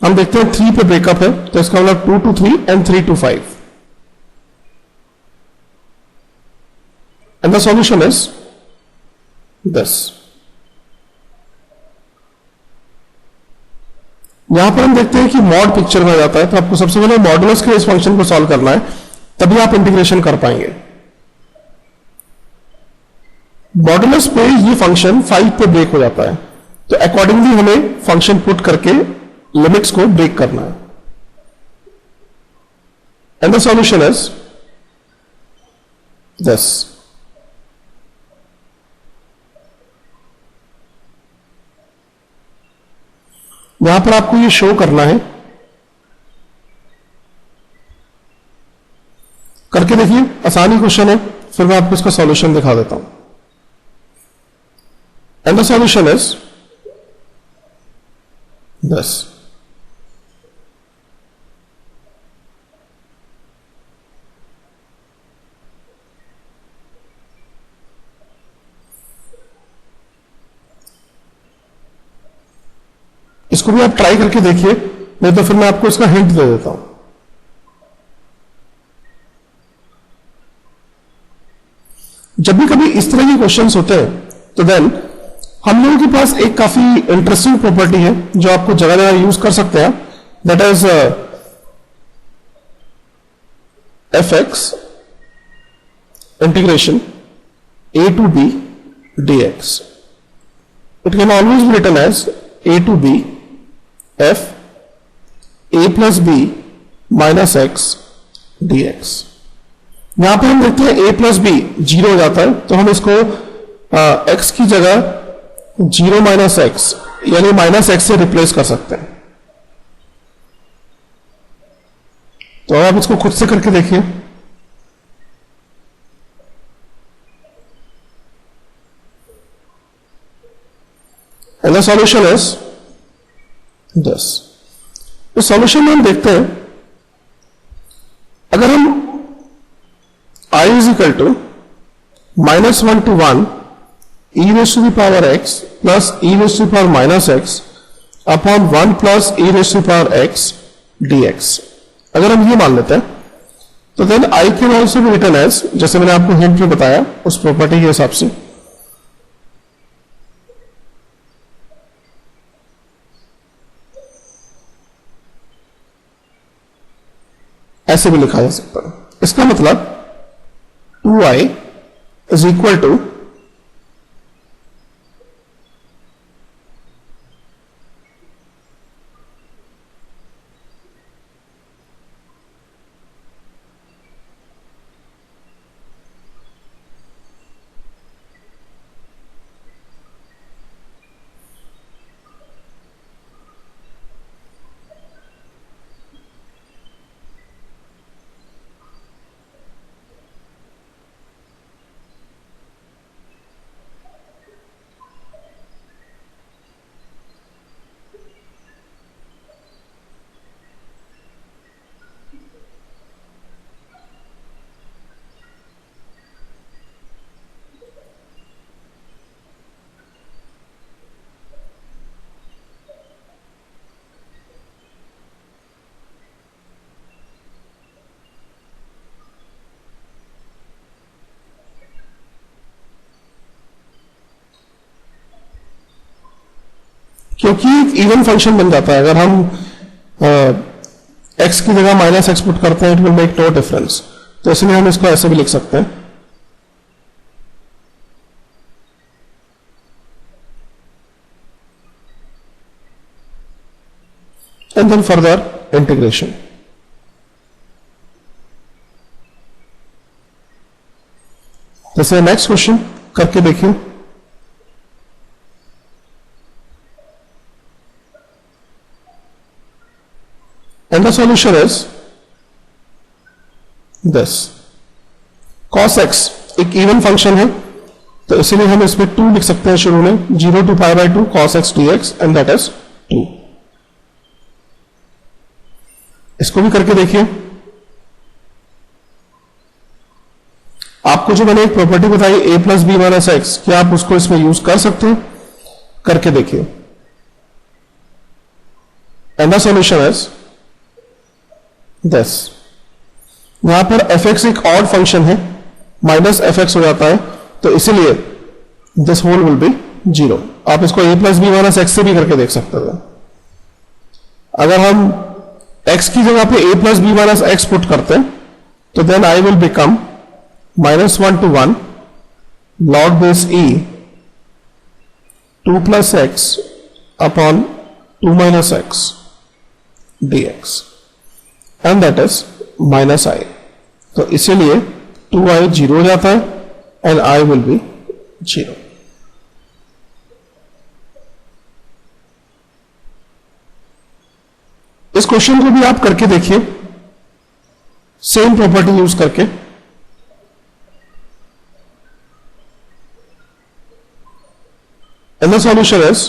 हम देखते हैं 3 पे ब्रेकअप है, तो इसका मतलब 2 to 3 and 3 to 5। And the solution is this. यहां पर हम देखते हैं कि मॉड पिक्चर में आ जाता है, तो आपको सबसे पहले मॉडुलस के इस फंक्शन को सॉल्व करना है, तभी आप इंटीग्रेशन कर पाएंगे। मॉडुलस पे ये फंक्शन 5 पे ब्रेक हो जाता है, तो अकॉर्डिंगली हमें फंक्शन पुट करके लिमिट्स को ब्रेक करना है। And the solution is this. यहां पर आपको ये शो करना है, करके देखिए, आसानी क्वेश्चन है, फिर मैं आपको इसका सॉल्यूशन दिखा देता हूं। And the solution is this. इसको भी आप ट्राई करके देखिए, नहीं तो फिर मैं आपको इसका हिंट दे देता हूं। जब भी कभी इस तरह के क्वेश्चंस होते हैं, तो देन हम लोगों के पास एक काफी इंटरेस्टिंग प्रॉपर्टी है जो आपको जगह जगह यूज कर सकते हैं, that is fx integration a to b dx। It can always be written as a to b f a plus b minus x dx। यहां पर हम देखते हैं a plus b 0 हो जाता है, तो हम इसको x की जगह 0 माइनस एक्स यानी माइनस एक्स से रिप्लेस कर सकते हैं। तो आप इसको खुद से करके देखिए। And the solution is this. इस सॉल्यूशन में हम देखते हैं, अगर हम i is equal to -1 to 1 e raised to the power x plus e raised to the power minus x upon 1 plus e raised to the power x dx, अगर हम ये मान लेते हैं, तो then i can also be written as, जैसे मैंने आपको हिंट में बताया उस प्रॉपर्टी के हिसाब से, ऐसे भी लिखा जा सकता है। इसका मतलब 2i इज इक्वल टू क्योंकि एक इवन फंक्शन बन जाता है। अगर हम x की जगह माइनस एक्स पुट करते हैं, it will make no difference, तो इसलिए हम इसको ऐसे भी लिख सकते हैं। And then further integration. जैसे नेक्स्ट क्वेश्चन करके देखिए। And the solution is this. cos x एक इवन फंक्शन है, तो इसीलिए हम इसमें 2 लिख सकते हैं शुरू में, 0 to pi by 2 cos x dx and that is 2। इसको भी करके देखिए। आपको जो मैंने एक प्रॉपर्टी बताई a plus b minus x, क्या आप उसको इसमें यूज कर सकते हैं? करके देखिए। And the solution is this. यहां पर fx एक ऑड फंक्शन है, माइनस fx हो जाता है, तो इसीलिए दिस होल विल बी 0। आप इसको a plus b minus x से भी करके देख सकते थे। अगर हम x की जगह पे a plus b minus x put करते हैं, तो then I will become -1 to 1 log base e 2 plus x upon 2 minus x dx and that is minus I। तो इसीलिए 2i 0 हो जाता है and I will be 0। इस क्वेश्चन को भी आप करके देखिए, सेम प्रॉपर्टी यूज करके। And the solution is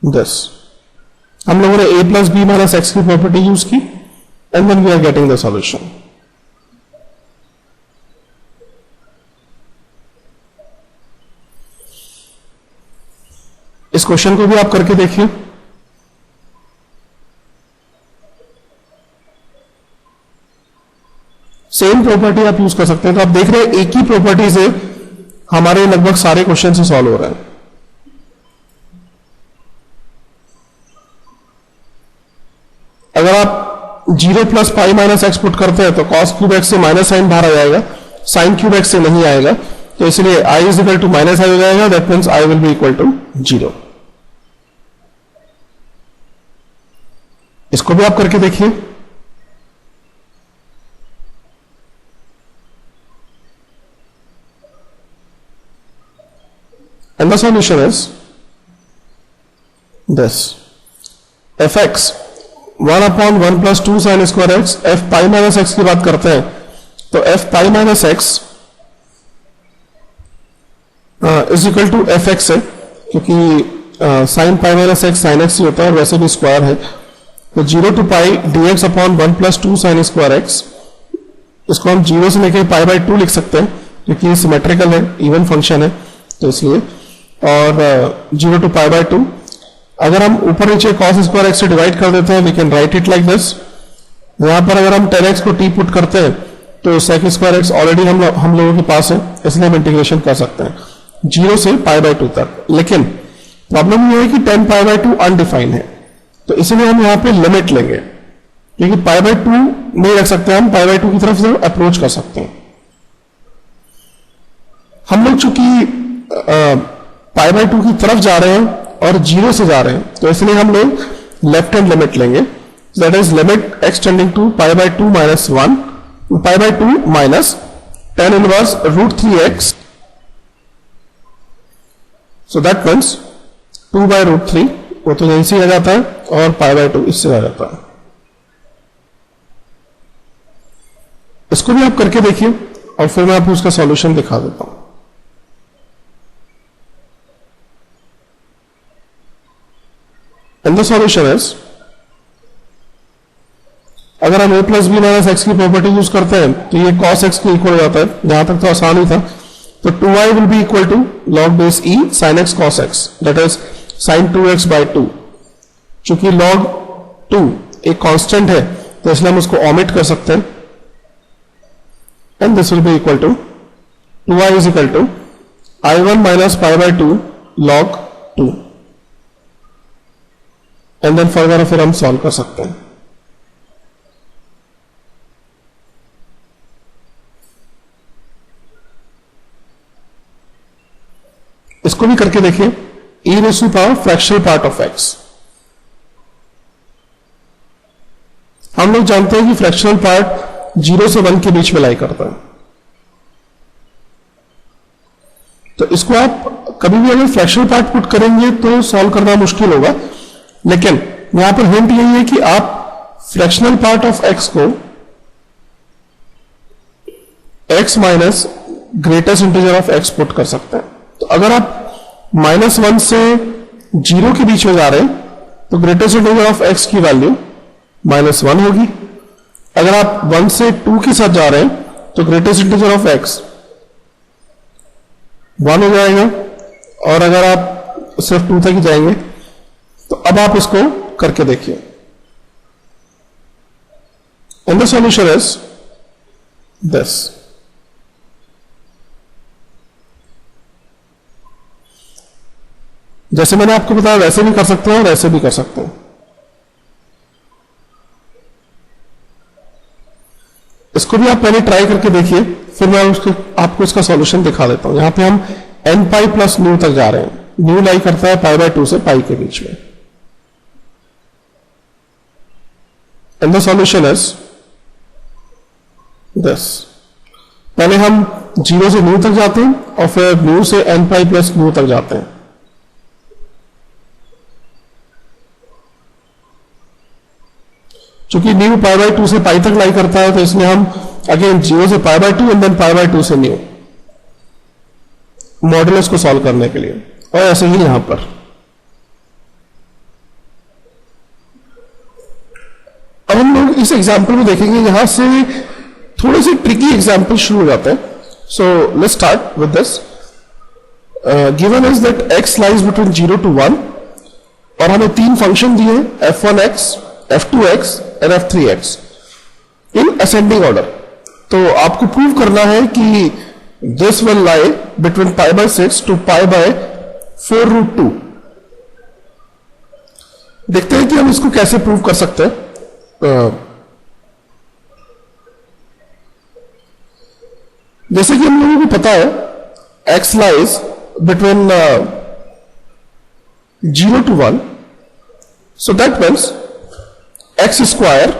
this। हम लोगों ने a plus b minus x की प्रॉपर्टी यूज की and then we are getting the solution. इस क्वेश्चन को भी आप करके देखिए। सेम प्रॉपर्टी आप यूज कर सकते हैं। तो आप देख रहे हैं एक ही प्रॉपर्टी से हमारे लगभग सारे क्वेश्चन से सॉल्व हो रहे हैं। अगर आप 0 plus pi minus x put करते हैं तो कॉस क्यूब एक्स से माइनस साइन बाहर आ जाएगा, साइन क्यूब एक्स से नहीं आएगा, तो इसलिए i is equal to minus I हो जाएगा। That means i will be equal to 0। इसको भी आप करके देखिए। And the solution is this। fx 1 upon 1 plus 2 sin square x, f pi minus x की बात करते हैं, तो f pi minus x is equal to F X है, क्योंकि sine pi minus x sine x ही होता है और वैसे भी स्क्वायर है। तो 0 to pi dx upon 1 plus 2 sin square x, इसको हम 0 से लेकर पाई बाई 2 लिख सकते हैं, क्योंकि सिमेट्रिकल है, इवन फंक्शन है, तो इसलिए। और 0 to pi by 2, अगर हम ऊपर नीचे cos स्क्वायर एक्स से डिवाइड कर देते हैं, we can write it like this. यहां पर अगर हम 10x को t पुट करते हैं तो sec स्क्वायर एक्स ऑलरेडी हम लोगों के पास है, इसलिए हम इंटीग्रेशन कर सकते हैं 0 से pi by 2 तक। लेकिन प्रॉब्लम ये है कि 10 pi by 2 अनडिफाइंड है, तो इसलिए हम यहां पे लिमिट लेंगे, क्योंकि pi by 2 नहीं रख सकते, हम pi by 2 की तरफ से अप्रोच कर सकते हैं। हम लोग चूंकि पाई बाई 2 की तरफ जा रहे हैं और 0 से जा रहे हैं, तो इसलिए हम लोग लेफ्ट हैंड लिमिट लेंगे। That is limit x tending to pi by 2 minus 1, pi by 2 minus tan inverse root 3x, so that means 2 by root 3, वो तो यहीं से आ जाता है, और पाई बाई 2 इससे आ जाता है। इसको भी आप करके देखिए और फिर मैं आपको उसका सॉल्यूशन दिखा देता हूं। And the solution is, अगर हम a plus b minus x की प्रॉपर्टी यूज करते हैं तो ये cos x के इक्वल हो जाता है। यहां तक तो आसान ही था। तो 2i will be equal to log base e sin x cos x, that is sin 2x by 2। चूंकि log 2 एक कांस्टेंट है, तो इसलिए हम उसको ओमिट कर सकते हैं, and this will be equal to 2i is equal to i1 minus pi by 2 log 2 and then further फिर हम सॉल्व कर सकते हैं। इसको भी करके देखिए, e raise to power fractional part of x। हम लोग जानते हैं कि फ्रैक्शनल पार्ट 0 से 1 के बीच में लाई करता है, तो इसको आप कभी भी अगर फ्रैक्शनल पार्ट पुट करेंगे तो सॉल्व करना मुश्किल होगा, लेकिन यहां पर हिंट यही है कि आप फ्रैक्शनल पार्ट ऑफ x को x minus greatest integer of x put कर सकते हैं। तो अगर आप -1 से 0 के बीच में जा रहे हैं तो ग्रेटेस्ट इंटीजर ऑफ x की वैल्यू -1 होगी। अगर आप 1 से 2 के साथ जा रहे हैं तो ग्रेटेस्ट इंटीजर ऑफ x 1 हो जाएगा, और अगर आप सिर्फ 2 तक ही जाएंगे तो अब आप इसको करके देखिए। And the solution is this. जैसे मैंने आपको बताया वैसे भी कर सकते हैं और ऐसे भी कर सकते हैं। इसको भी आप पहले ट्राई करके देखिए, फिर मैं आपको इसका सॉल्यूशन दिखा देता हूं। यहां पे हम n पाई प्लस न्यू तक जा रहे हैं। न्यू लाई करता है π/2 से पाई के बीच में। And the solution is this. पहले हम 0 से न्यू तक जाते हैं और फिर न्यू से n पाई प्लस न्यू तक जाते हैं। चूंकि न्यू π/2 से पाई तक लाई करता है तो इसलिए हम अगेन 0 से π/2 एंड देन π/2 से न्यू मॉडुलस को सॉल्व करने के लिए, और ऐसे ही यहां पर। अब हम लोग इस एग्जांपल में देखेंगे, यहां से थोड़े से ट्रिकी एग्जांपल शुरू हो जाते हैं। सो let's start with this. Given is that x lies between 0 to 1 और हमें 3 फंक्शन दिए f1x, f2x and f3x in ascending order. तो आपको प्रूव करना है कि this will lie between π/6 to π/4√2। देखते हैं कि हम इसको कैसे प्रूव कर सकते हैं। जैसे कि हम लोगों को पता है x lies between 0 to 1, so that means x square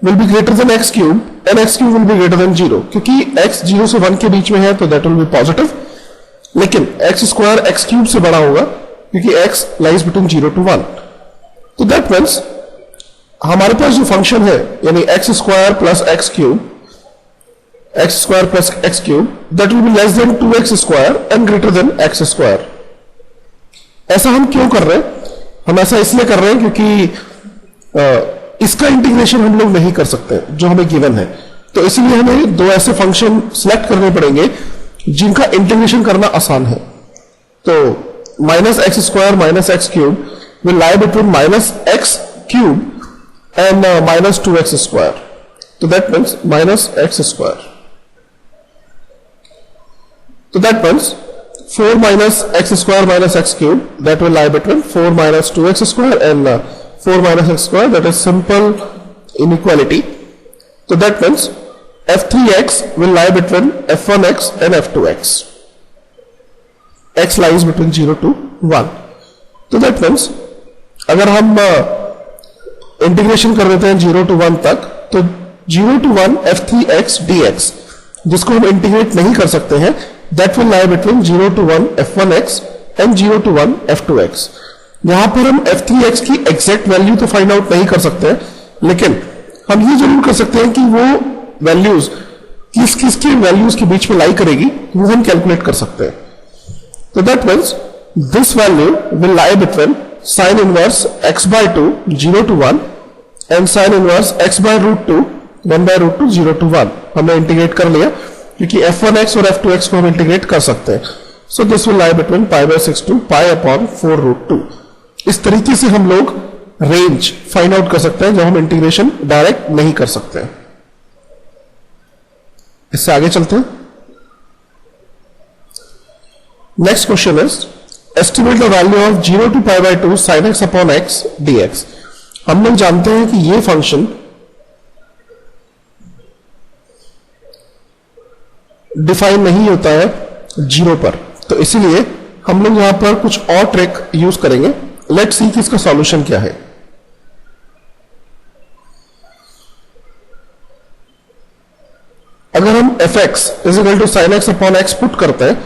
will be greater than x cube and x cube will be greater than 0, क्योंकि x 0 से 1 के बीच में है तो that will be positive, लेकिन x square x cube से बड़ा होगा क्योंकि x lies between 0 to 1। तो that means हमारे पास जो फंक्शन है यानी x square plus x cube that will be less than 2x square and greater than x square। ऐसा हम क्यों कर रहे हैं? हम ऐसा इसलिए कर रहे हैं क्योंकि इसका इंटीग्रेशन हम लोग नहीं कर सकते जो हमें गिवन है, तो इसलिए हमें दो ऐसे फंक्शन सिलेक्ट करने पड़ेंगे जिनका इंटीग्रेशन करना आसान है। तो -x square minus x cube will lie between -x cube and -2x square, so that means -x square। So that means 4 minus x square minus x cube, that will lie between 4 minus 2x square and 4 minus x square, that is simple inequality। So that means f3x will lie between f1x and f2x। x lies between 0 to 1। तो that means अगर हम इंटीग्रेशन कर देते हैं 0 to 1 तक, तो 0 to 1 f3x dx, जिसको हम इंटीग्रेट नहीं कर सकते हैं, that will lie between 0 to 1 f1x and 0 to 1 f2x। यहां पर हम f3x की एग्जैक्ट वैल्यू तो फाइंड आउट नहीं कर सकते, लेकिन हम ये जरूर कर सकते हैं कि वो वैल्यूज किस किस के वैल्यूज के बीच में लाई करेगी वो हम कैलकुलेट कर सकते हैं। तो that means this value will lie between sine inverse x/2 0 to 1 and sine inverse x/√2 1/√2 0 to 1। हमने इंटीग्रेट कर लिया क्योंकि f1x और f2x को हम इंटीग्रेट कर सकते हैं। So this will lie between π/6 to π/4√2। इस तरीके से हम लोग रेंज फाइंड आउट कर सकते हैं जब हम इंटीग्रेशन डायरेक्ट नहीं कर सकते। इससे आगे चलते हैं। Next question is estimate the value of 0 to pi by 2 sin x upon x dx। हम लोग जानते हैं कि ये फंक्शन डिफाइन नहीं होता है 0 पर, तो इसीलिए हम लोग यहां पर कुछ और ट्रिक यूज करेंगे। लेट्स सी कि इसका सॉल्यूशन क्या है। अगर हम fx is equal to sine x upon x put करते हैं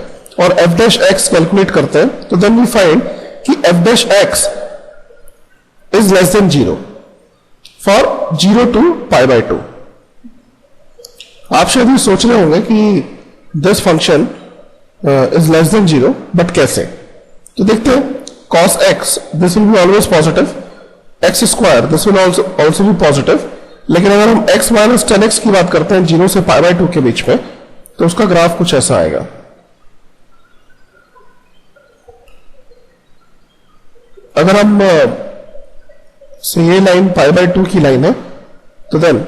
और f डैश एक्स कैलकुलेट करते हैं, तो देन वी फाइंड कि f dash x is less than 0 for 0 to pi by 2। आप शायद ये सोच रहे होंगे कि this function is less than 0, but कैसे? तो देखते हैं। cos x this will be always positive, x square this will also be positive. लेकिन अगर हम x माइनस 10x की बात करते हैं 0 से पाई बाय 2 के बीच में, तो उसका ग्राफ कुछ ऐसा आएगा। अगर हम से ये लाइन पाई बाय 2 की लाइन है, तो देन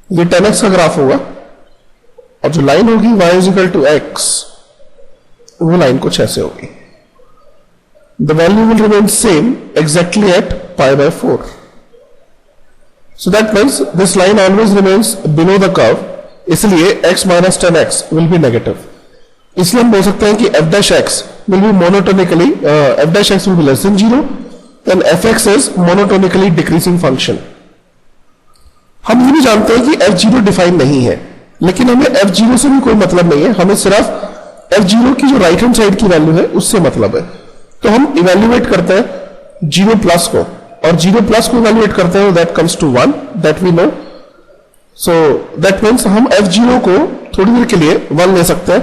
ये 10x का ग्राफ होगा, और जो लाइन होगी y is equal to x, वो लाइन कुछ ऐसे होगी। The value will remain same exactly at pi by 4. So that means this line always remains below the curve, इसलिए x minus 10x will be negative। इसलिए हम बोल सकते हैं कि f dash x will be monotonically f dash x will be less than 0, then fx is monotonically decreasing function। हम ये भी जानते हैं कि f0 डिफाइन नहीं है, लेकिन हमें f0 से भी कोई मतलब नहीं है, हमें सिर्फ f0 की जो राइट हैंड साइड की वैल्यू है उससे मतलब है। तो हम इवेल्युएट करते हैं 0 प्लस को, और 0 प्लस को इवेल्युएट करते हैं, that comes to 1, that we know. So that means हम f0 को थोड़ी देर के लिए 1 ले सकते हैं।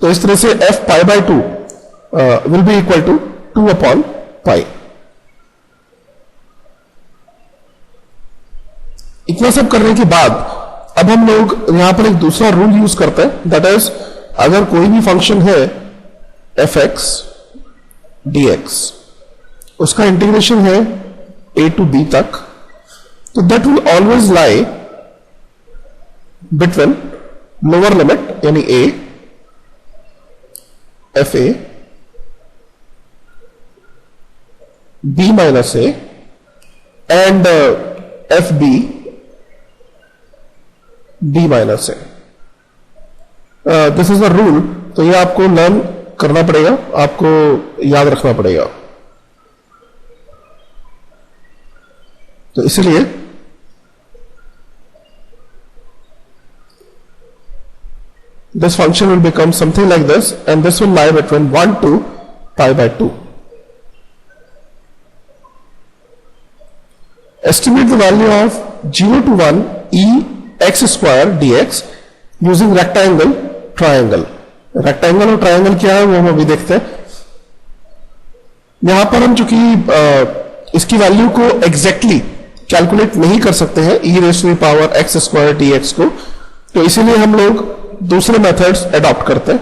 तो इस तरह से f pi by 2 will be equal to 2 upon pi. इतना सब करने के बाद अब हम लोग यहां पर एक दूसरा रूल यूज करते हैं, दैट इज अगर कोई भी फंक्शन है fx dx, उसका इंटीग्रेशन है a to b तक, तो that will always lie between lower limit यानी a fa b minus a and fb b minus a। This is a rule, तो ये आपको लर्न करना पड़ेगा, आपको याद रखना पड़ेगा। तो इसलिए this function will become something like this, and this will lie between 1 to pi by 2। Estimate the value of 0 to 1 e x square dx using rectangle triangle। Rectangle और ट्रायंगल क्या है वो हम अभी देखते हैं। यहां पर हम चूंकि इसकी वैल्यू को एग्जैक्टली कैलकुलेट नहीं कर सकते हैं e raise to the power x square dx को, तो इसीलिए हम लोग दूसरे मेथड्स अडॉप्ट करते हैं।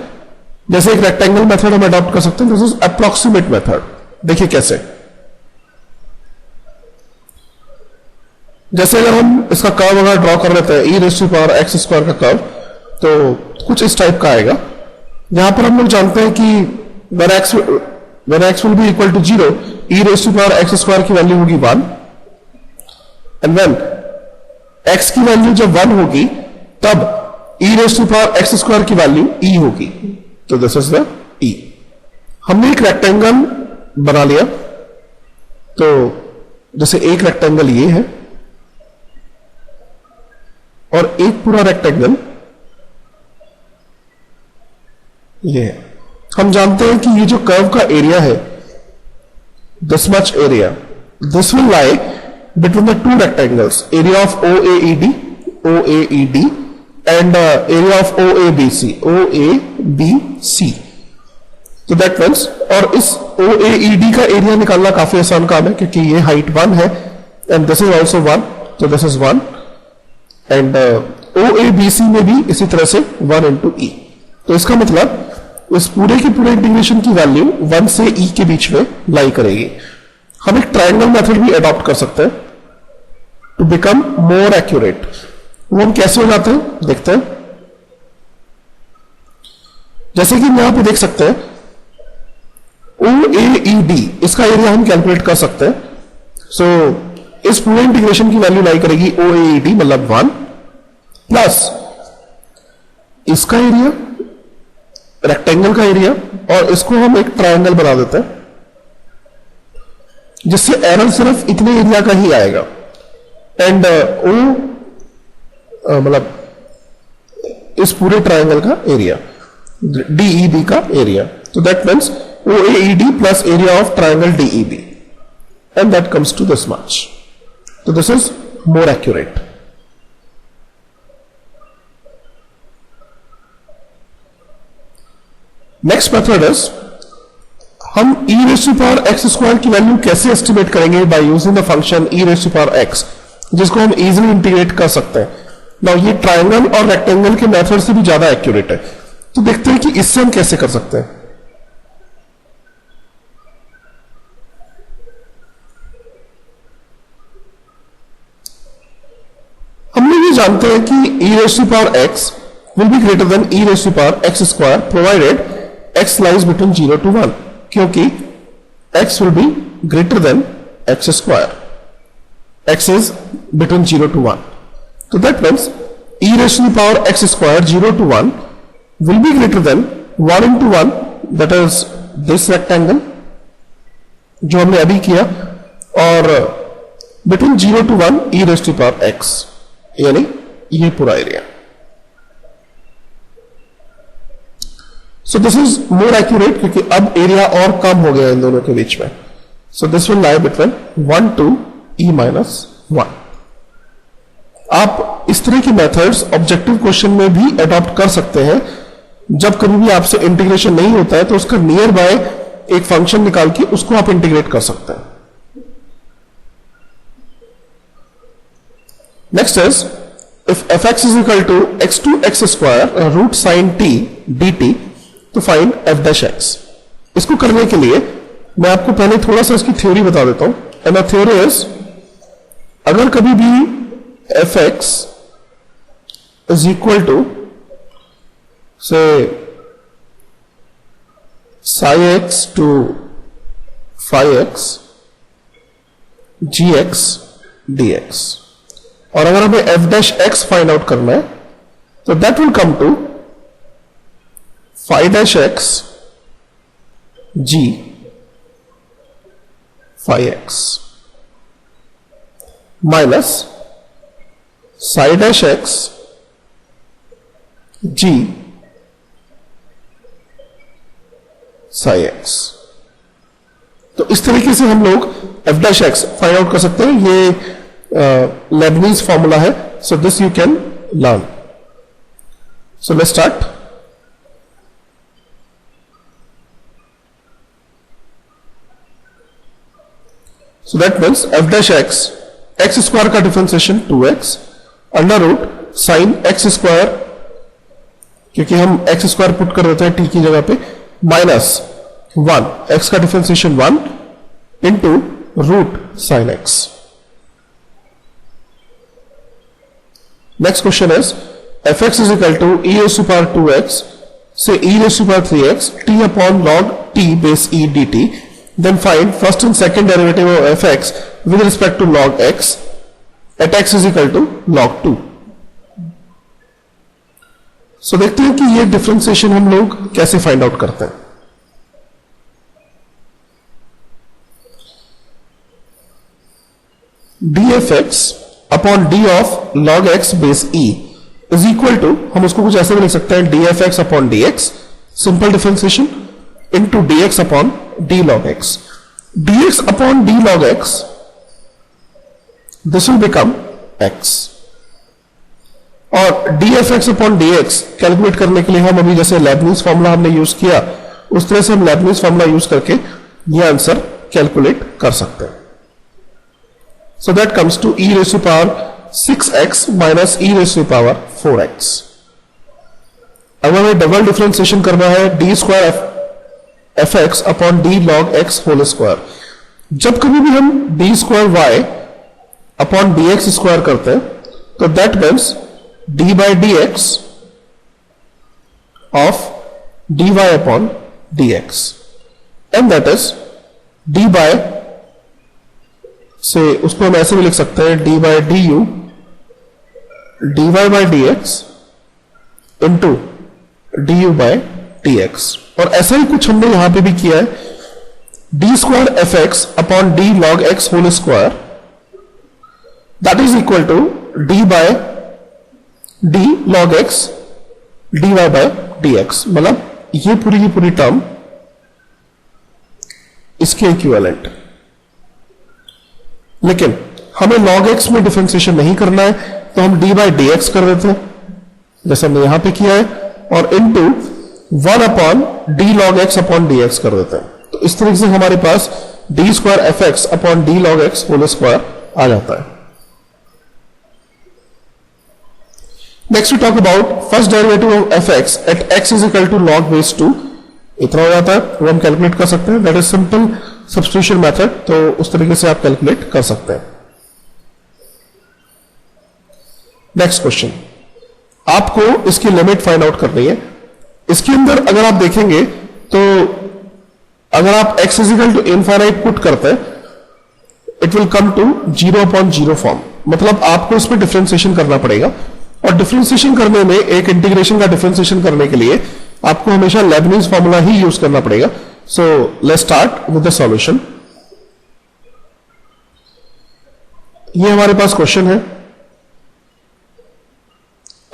जैसे एक रेक्टेंगल मेथड हम अडॉप्ट कर सकते हैं, दिस इज अप्रोक्सीमेट मेथड। देखिए कैसे, जैसे अगर हम इसका कर्व अगर ड्रॉ कर लेते हैं e raise to the power x square का कर्व, तो कुछ इस टाइप का आएगा। यहां पर हम लोग जानते हैं कि when x will be equal to 0, e raised to power x square की वैल्यू होगी 1, एंड when x की वैल्यू जब 1 होगी तब e raised to power x square की वैल्यू e होगी। तो दिस इज द e। हमने एक रेक्टेंगल बना लिया, तो जैसे एक रेक्टेंगल ये है और एक पूरा रेक्टेंगल ये है। हम जानते हैं कि ये जो कर्व का एरिया है, this much area, this will lie between the two rectangles, area of OAED and area of OABC। तो दैट मीन्स, और इस OAED का एरिया निकालना काफी आसान काम है, क्योंकि ये हाइट 1 है एंड दिस इज ऑल्सो 1, तो दिस इज 1, एंड OABC में भी इसी तरह से 1 into E। तो इसका मतलब इस पूरे की पूरे इंटीग्रेशन की वैल्यू 1 से e के बीच में लाई करेगी। हम एक ट्रायंगल मेथड भी अडॉप्ट कर सकते हैं टू बिकम मोर एक्यूरेट। वो हम कैसे हो जाते हैं देखते हैं। जैसे कि यहां पे देख सकते हैं OAED, इसका एरिया हम कैलकुलेट कर सकते हैं. सो इस पूरे इंटीग्रेशन की वैल्यू लाई करेगी OAED मतलब 1 प्लस इसका एरिया, रेक्टेंगल का एरिया, और इसको हम एक ट्रायंगल बना देते हैं जिससे एरर सिर्फ इतने एरिया का ही आएगा. एंड मतलब इस पूरे ट्रायंगल का एरिया, DEB का area. So that means OAED plus area of triangle DEB, and that comes to this much. So this is more accurate. Next method is हम e raised to power x square की वैल्यू कैसे एस्टिमेट करेंगे by using the function e raised to power x, जिसको हम इजीली इंटीग्रेट कर सकते हैं. नाउ ये ट्रायंगल और रेक्टेंगल के मेथड से भी ज्यादा एक्यूरेट है. तो देखते हैं कि इससे हम कैसे कर सकते हैं. हम लोग ये जानते हैं कि e raised to power x will be greater than e raised to power x square provided x lies between 0 to 1, क्योंकि x will be greater than x square. X is between 0 to 1. So that means e raised to the power x square 0 to 1 will be greater than 1 into 1, that is this rectangle जो हमने अभी किया, और between 0 to 1 e raised to the power x, यानी ये पूरा area. So this is more accurate क्योंकि अब एरिया और कम हो गया इन दोनों के बीच में. So this will lie between 1 to e minus 1. आप इस तरह की मेथड्स ऑब्जेक्टिव क्वेश्चन में भी अडॉप्ट कर सकते हैं. जब कभी भी आपसे इंटीग्रेशन नहीं होता है तो उसका नियर बाय एक फंक्शन निकाल के उसको आप इंटीग्रेट कर सकते हैं. Next is if fx is equal to x to x square root sin t dt तो फाइंड f dash x. इसको करने के लिए मैं आपको पहले थोड़ा सा इसकी थ्योरी बता देता हूं. एंड द थ्योरी इज, अगर कभी भी fx is equal to say psi x to phi x gx dx, और अगर हमें f dash x find out करना है तो that will come to phi dash x g phi x minus psi dash x g psi x. तो इस तरीके से हम लोग f dash x find out कर सकते हैं. ये Leibniz formula है. So this you can learn. So let's start. So that means f dash x, x square का differentiation 2x under root sine x square, क्योंकि हम x स्क्वायर पुट कर देते हैं t की जगह पे, माइनस 1, x का differentiation 1 into root sine x. Next question is fx is equal to e raised to power 2x, say e raised to power 3x t upon log t base e dt. Then find first and second derivative of fx with respect to log x at x is equal to log 2. So देखते हैं कि ये डिफरेंशिएशन हम लोग कैसे फाइंड आउट करते हैं. dfx upon d of log x base e is equal to, हम उसको कुछ ऐसे भी लिख सकते हैं, dfx upon dx simple differentiation into dx upon d log x. dx upon d log x, this will become x. और dfx अपॉन dx कैलकुलेट करने के लिए हम अभी जैसे लेबनीज फॉर्मूला हमने यूज किया उस तरह से हम लेबनीज फॉर्मूला यूज करके ये आंसर कैलकुलेट कर सकते हैं. So that comes to e raised to power 6x minus e raised to power 4x. अब हमें डबल डिफरेंशिएशन करना है d square fx upon d log x whole square. जब कभी भी हम d square y upon dx square करते हैं तो that means d by dx of dy upon dx, and that is d by, से उसको हम ऐसे भी लिख सकते हैं d by du dy by dx into du by dx। और ऐसा ही कुछ हमने यहां पे भी किया है, d square F x upon D log x whole square, that is equal to d by d log x dy by dx, मतलब ये पूरी की पूरी टर्म इसके इक्विवेलेंट। लेकिन हमें log x में डिफरेंशिएशन नहीं करना है, तो हम d by dx कर देते हैं जैसे हमने यहां पे किया है, और into 1 upon d log x upon dx कर देते हैं। तो इस तरीके से हमारे पास d square F x upon D log x whole square आ जाता है। Next we talk about first derivative of F X at X is equal to log base 2, इतना हो जाता है, वो हम कैलकुलेट कर सकते हैं, that is simple substitution method, तो उस तरीके से आप कैलकुलेट कर सकते हैं। नेक्स्ट क्वेश्चन, आपको इसकी लिमिट फाइंड आउट करनी है। इसके अंदर अगर आप देखेंगे तो अगर आप x is equal to infinite put करते हैं, it will come to 0 upon 0 form, मतलब आपको इसमें डिफरेंशिएशन करना पड़ेगा, और डिफरेंशिएशन करने में, एक इंटीग्रेशन का डिफरेंशिएशन करने के लिए आपको हमेशा लेबनीज फॉर्मूला ही यूज करना पड़ेगा। सो let's start with the solution. ये हमारे पास क्वेश्चन है,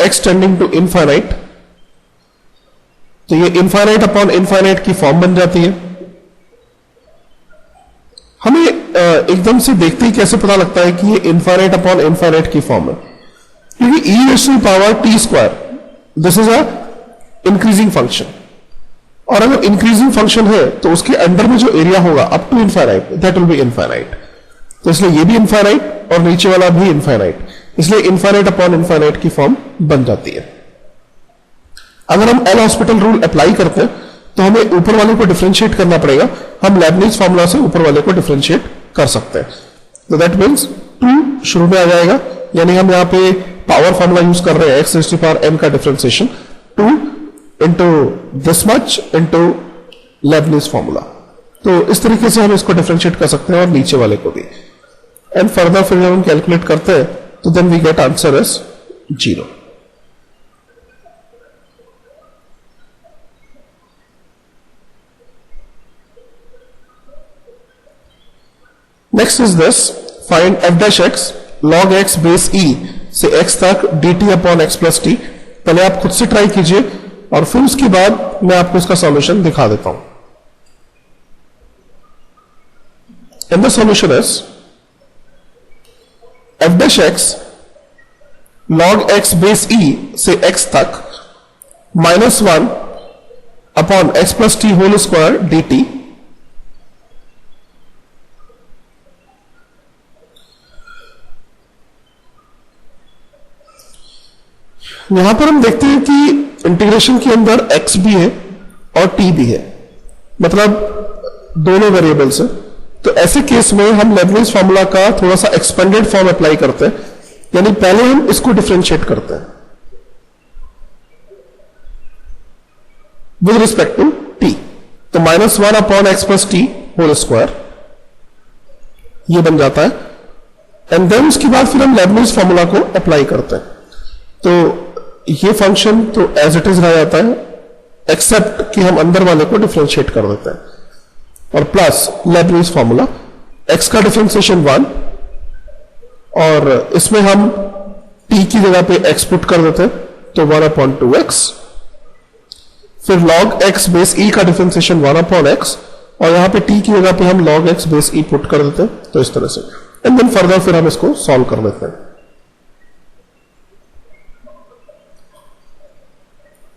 x टेंडिंग टू इनफाइनाइट, तो ये इनफाइनाइट अपॉन इनफाइनाइट की फॉर्म बन जाती है। हमें एकदम से देखते ही कैसे पता लगता है कि ये इनफाइनाइट अपॉन इनफाइनाइट की फॉर्म है, क्योंकि e raised to power t square, this is a increasing function, और अगर इंक्रीजिंग फंक्शन है तो उसके अंडर में जो एरिया होगा up to infinite, that will be infinite. तो इसलिए ये भी इनफाइनाइट और नीचे वाला भी इनफाइनाइट, इसलिए इनफाइनाइट अपॉन इनफाइनाइट की फॉर्म बन जाती है। अगर हम एल हॉस्पिटल रूल अप्लाई करते हैं तो हमें ऊपर वाले को डिफरेंशिएट करना पड़ेगा, हम लेबनीज फॉर्मूला से ऊपर वाले को डिफरेंशिएट कर सकते हैं। तो दैट मीन्स 2 शुरू में आ जाएगा, यानी हम यहां पे पावर फॉर्मूला यूज कर रहे हैं, x raised to power n का differentiation 2 into this much into Lebanese formula. तो इस तरीके से हम इसको डिफरेंशिएट कर सकते हैं और नीचे वाले को भी, एंड फर्दर फिर जब हम कैलकुलेट करते हैं तो then we get answer is 0। Next is this, find F dash X log X base E से x तक dt upon x plus T. पहले आप खुद से ट्राई कीजिए और फिर उसके बाद मैं आपको इसका सॉल्यूशन दिखा देता हूं। And the solution is F dash X log X base E से x तक -1 upon x plus T whole square dt, यहां पर हम देखते हैं कि इंटीग्रेशन के अंदर x भी है और t भी है, मतलब दोनों वेरिएबल्स है। तो ऐसे केस में हम लेबनीज फॉर्मूला का थोड़ा सा एक्सपेंडेड फॉर्म अप्लाई करते हैं, यानी पहले हम इसको डिफरेंशिएट करते हैं विद रिस्पेक्ट टू t। तो -1 upon x plus T whole square ये बन जाता है, एंड देन उसके बाद फिर हम लेबनीज फॉर्मूला को अप्लाई करते हैं। तो ये फंक्शन तो एज इट इज रह जाता है, एक्सेप्ट कि हम अंदर वाले को डिफरेंशिएट कर देते हैं, और प्लस लेबनीज फॉर्मूला, x का डिफरेंशिएशन 1, और इसमें हम t की जगह पे x पुट कर देते हैं, तो 1 अपॉन 2x, फिर log x बेस e का डिफरेंशिएशन 1 अपॉन x, और यहां पे t की जगह पे हम log x base e put कर देते हैं, तो इस तरह से, एंड देन फर्दर फिर हम इसको सॉल्व कर देते हैं।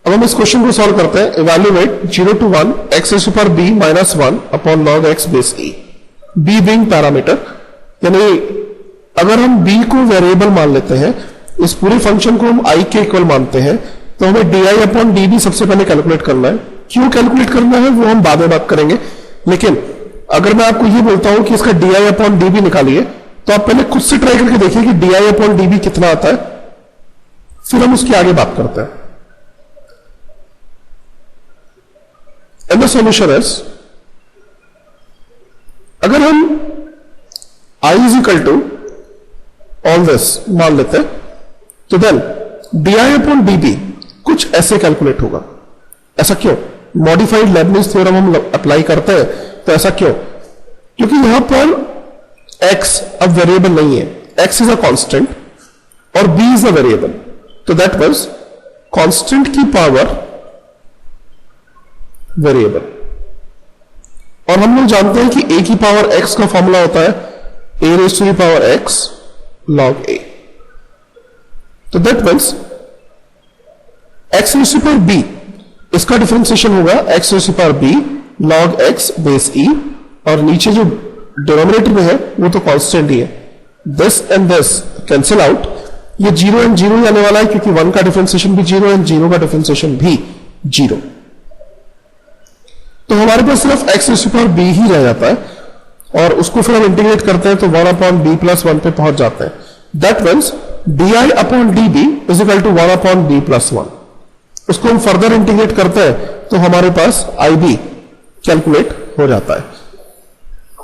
अब हम इस क्वेश्चन को सॉल्व करते हैं। Evaluate 0 to 1 x raised to power b minus 1 upon log x base e, b being parameter, यानी अगर हम b को वेरिएबल मान लेते हैं, इस पूरे फंक्शन को हम i के इक्वल मानते हैं, तो हमें di अपॉन db सबसे पहले कैलकुलेट करना है। क्यों कैलकुलेट करना है वो हम बाद में बात करेंगे, लेकिन अगर मैं आपको ये बोलता हूं कि इसका di अपॉन db निकालिए, तो आप पहले खुद से ट्राई करके देखिए कि di अपॉन db कितना आता है, फिर हम उसकी आगे बात करते हैं। एंड द सॉल्यूशन इज, अगर हम I is equal to all this मान लेते हैं, तो then d I upon d b कुछ ऐसे कैलकुलेट होगा। ऐसा क्यों? मॉडिफाइड लेबनिज थ्योरम हम अप्लाई करते हैं, तो ऐसा क्यों? क्योंकि यहां पर x अब वेरिएबल नहीं है, x इज अ कांस्टेंट और b इज अ वेरिएबल, तो दैट वाज कांस्टेंट की पावर वेरिएबल। और हम लोग जानते हैं कि a की पावर x का फॉर्मूला होता है a raise to the power x log a, तो that means x raise to the power b, इसका डिफरेंशिएशन होगा x raise to the power b log x base e, और नीचे जो डिनोमिनेटर में है वो तो कांस्टेंट ही है। This and this cancel out, ये 0 एंड 0 ही आने वाला है क्योंकि 1 का डिफरेंशिएशन भी 0 एंड 0 का डिफरेंशिएशन भी 0, तो हमारे पास सिर्फ x raise to the power b ही रह जाता है, और उसको फिर हम इंटीग्रेट करते हैं तो 1 अपॉन b प्लस 1 पे पहुंच जाते हैं। That means d I upon d b is equal to 1 upon b plus 1। उसको हम फर्दर इंटीग्रेट करते हैं तो हमारे पास आई बी कैलकुलेट हो जाता है।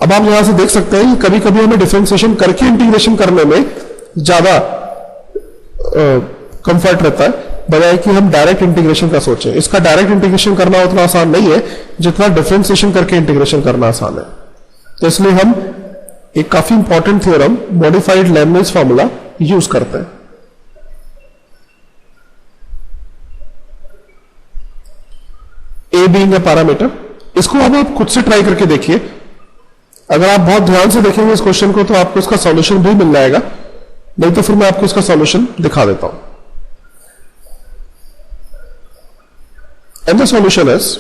अब आप यहां से देख सकते हैं कि कभी कभी हमें डिफरेंशिएशन करके इंटीग्रेशन करने में ज्यादा कंफर्ट रहता है बजाय कि हम डायरेक्ट इंटीग्रेशन का सोचें। इसका डायरेक्ट इंटीग्रेशन करना उतना आसान नहीं है जितना डिफरेंशिएशन करके इंटीग्रेशन करना आसान है, तो इसलिए हम एक काफी important theorem modified Lebanese formula use करते हैं। ए बीइंग अ पैरामीटर, इसको अब आप खुद से ट्राई करके देखिए। अगर आप बहुत ध्यान से देखेंगे इस क्वेश्चन को तो आपको इसका सॉल्यूशन भी मिल जाएगा, नहीं तो फिर मैं आपको इसका सॉल्यूशन दिखा देता हूं। एंड द सॉल्यूशन इज,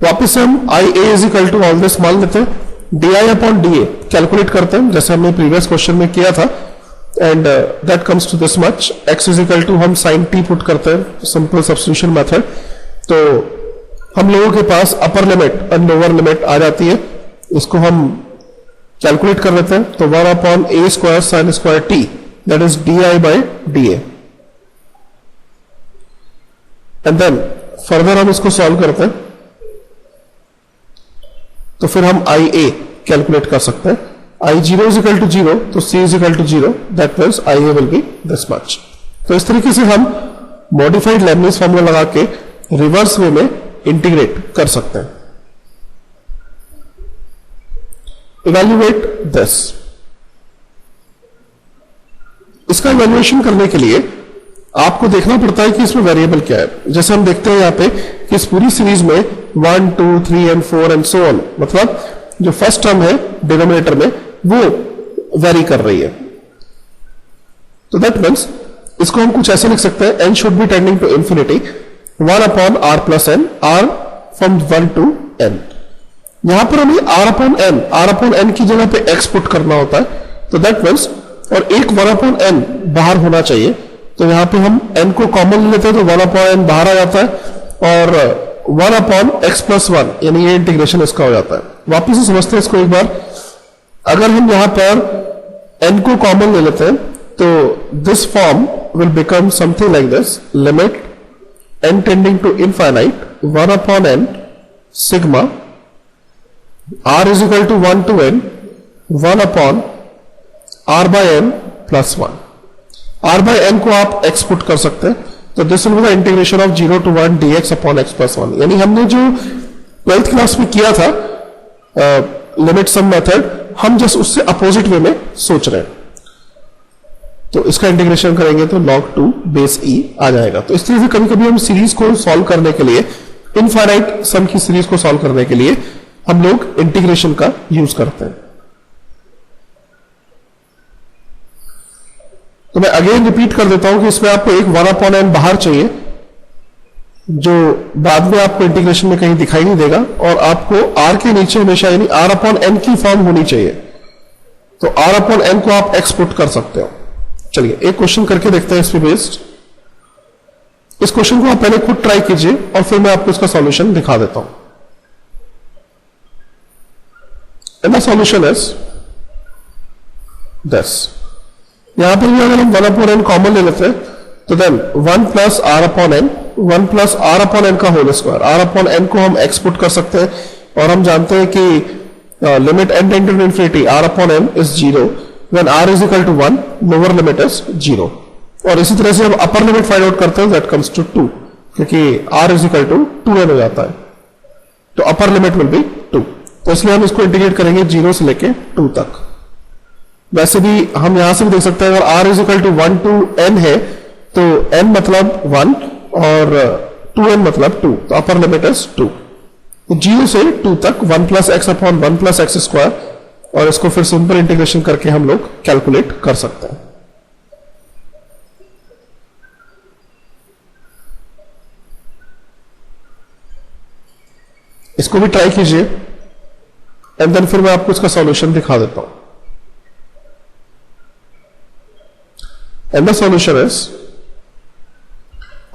वापिस से हम I A is equal to all this मान लेते हैं, D I upon D A calculate करते हैं जैसे हमने प्रीवियस क्वेश्चन में किया था, and that comes to this much. X is equal to हम साइन टी पुट करते हैं, सिंपल सब्स्टिट्यूशन मेथड, तो हम लोगों के पास अपर लिमिट और लोअर लिमिट आ जाती है, इसको हम कैलकुलेट कर लेते हैं, तो 1 upon a square sine square t that is d I by d a, and then further हम इसको सॉल्व करते हैं तो फिर हम आई ए कैलकुलेट कर सकते हैं। I zero is equal to 0 तो c is equal to 0, that means I a will be this much. तो इस तरीके से हम मॉडिफाइड लेबनिज फॉर्मूला लगा के रिवर्स वे में इंटीग्रेट कर सकते हैं। इवैल्यूएट दिस, इसका इवैल्यूएशन करने के लिए आपको देखना पड़ता है कि इसमें वेरिएबल क्या है। जैसे हम देखते हैं यहां पे कि इस पूरी सीरीज में 1, 2, 3 एंड 4 एंड सो ऑन, मतलब जो फर्स्ट टर्म है डिनोमिनेटर में वो वेरी कर रही है, तो दैट मीन्स इसको हम कुछ ऐसे लिख सकते हैं, n should be tending to infinity 1 upon r plus n, r from 1 to n। यहां पर हमें r अपॉन n की जगह पे x पुट करना होता है, तो दैट मीन्स, और एक 1 अपॉन n बाहर होना चाहिए, तो यहां पे हम n को कॉमन लेते हैं तो 1 अपॉन n बाहर आ जाता है, और 1 अपॉन x प्लस 1 यानी ये इंटीग्रेशन इसका हो जाता है। वापिस से समझते हैं इसको एक बार। अगर हम यहां पर n को कॉमन ले लेते हैं तो this form will become something like this, limit n tending to infinite 1 upon n sigma r is equal to 1 to n 1 upon r by n plus 1। r by n को आप x पुट कर सकते हैं, तो this will be the integration of 0 to 1 dx upon x plus 1। यानी हमने जो 12th क्लास में किया था लिमिट सम मेथड, हम जस्ट उससे अपोजिट वे में सोच रहे हैं, तो इसका इंटीग्रेशन करेंगे तो log 2 बेस e आ जाएगा। तो इस तरह से कभी कभी हम सीरीज को सॉल्व करने के लिए, इनफाइनाइट सम की सीरीज को सॉल्व करने के लिए हम लोग इंटीग्रेशन का यूज करते हैं। तो मैं अगेन रिपीट कर देता हूं कि इसमें आपको एक 1 अपॉन n बाहर चाहिए जो बाद में आपको इंटीग्रेशन में कहीं दिखाई नहीं देगा, और आपको r के नीचे हमेशा यानी r अपॉन n की फॉर्म होनी चाहिए, तो r अपॉन n को आप x पुट कर सकते हो। चलिए एक क्वेश्चन करके देखते हैं इस पे बेस्ड। इस क्वेश्चन को आप पहले खुद ट्राई कीजिए और फिर मैं आपको इसका सॉल्यूशन दिखा देता हूं। And the solution is this. यहां पर भी अगर हम 1 अपॉन n कॉमन ले लेते हैं तो then 1 plus r upon n 1 plus R upon N का whole square. R upon N को हम एक्स पुट कर सकते हैं और हम जानते हैं कि limit n tend to infinity r upon n is 0 when r is equal to 1, lower limit is 0। और इसी तरह से हम अपर लिमिट फाइंड आउट करते हैं, दैट कम्स टू 2, क्योंकि are is equal to 2n हो जाता है, तो अपर लिमिट विल बी 2। तो इसलिए हम इसको इंटीग्रेट करेंगे 0 से लेके 2 तक। वैसे भी हम यहां से भी देख सकते हैं, अगर r is equal to 1 to n है तो n मतलब 1 और 2n मतलब 2, तो अपर लिमिट इज 2। 0 से 2 तक 1 plus x upon 1 plus x square, और इसको फिर सिंपल इंटीग्रेशन करके हम लोग कैलकुलेट कर सकते हैं। इसको भी ट्राई कीजिए एंड देन फिर मैं आपको इसका सॉल्यूशन दिखा देता हूं। एंड द सॉल्यूशन इज,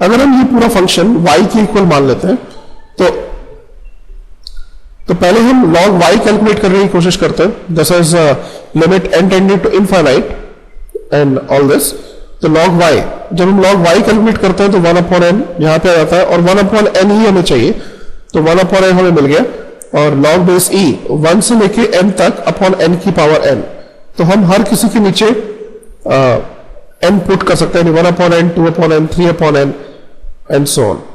अगर हम ये पूरा फंक्शन y के इक्वल मान लेते हैं तो पहले हम log y कैलकुलेट करने की कोशिश करते हैं। This is limit n tending to infinite and all this. तो log y, जब हम log y कैलकुलेट करते हैं तो 1 अपॉन n यहां पे आ जाता है, और 1 अपॉन n ही हमें चाहिए, तो 1 अपॉन n हमें मिल गया। और log बेस e 1 से लेके n तक अपॉन n की पावर n, तो हम हर किसी के नीचे n पुट कर सकते हैं, 1 upon n, 2 upon n, 3 upon n and so on.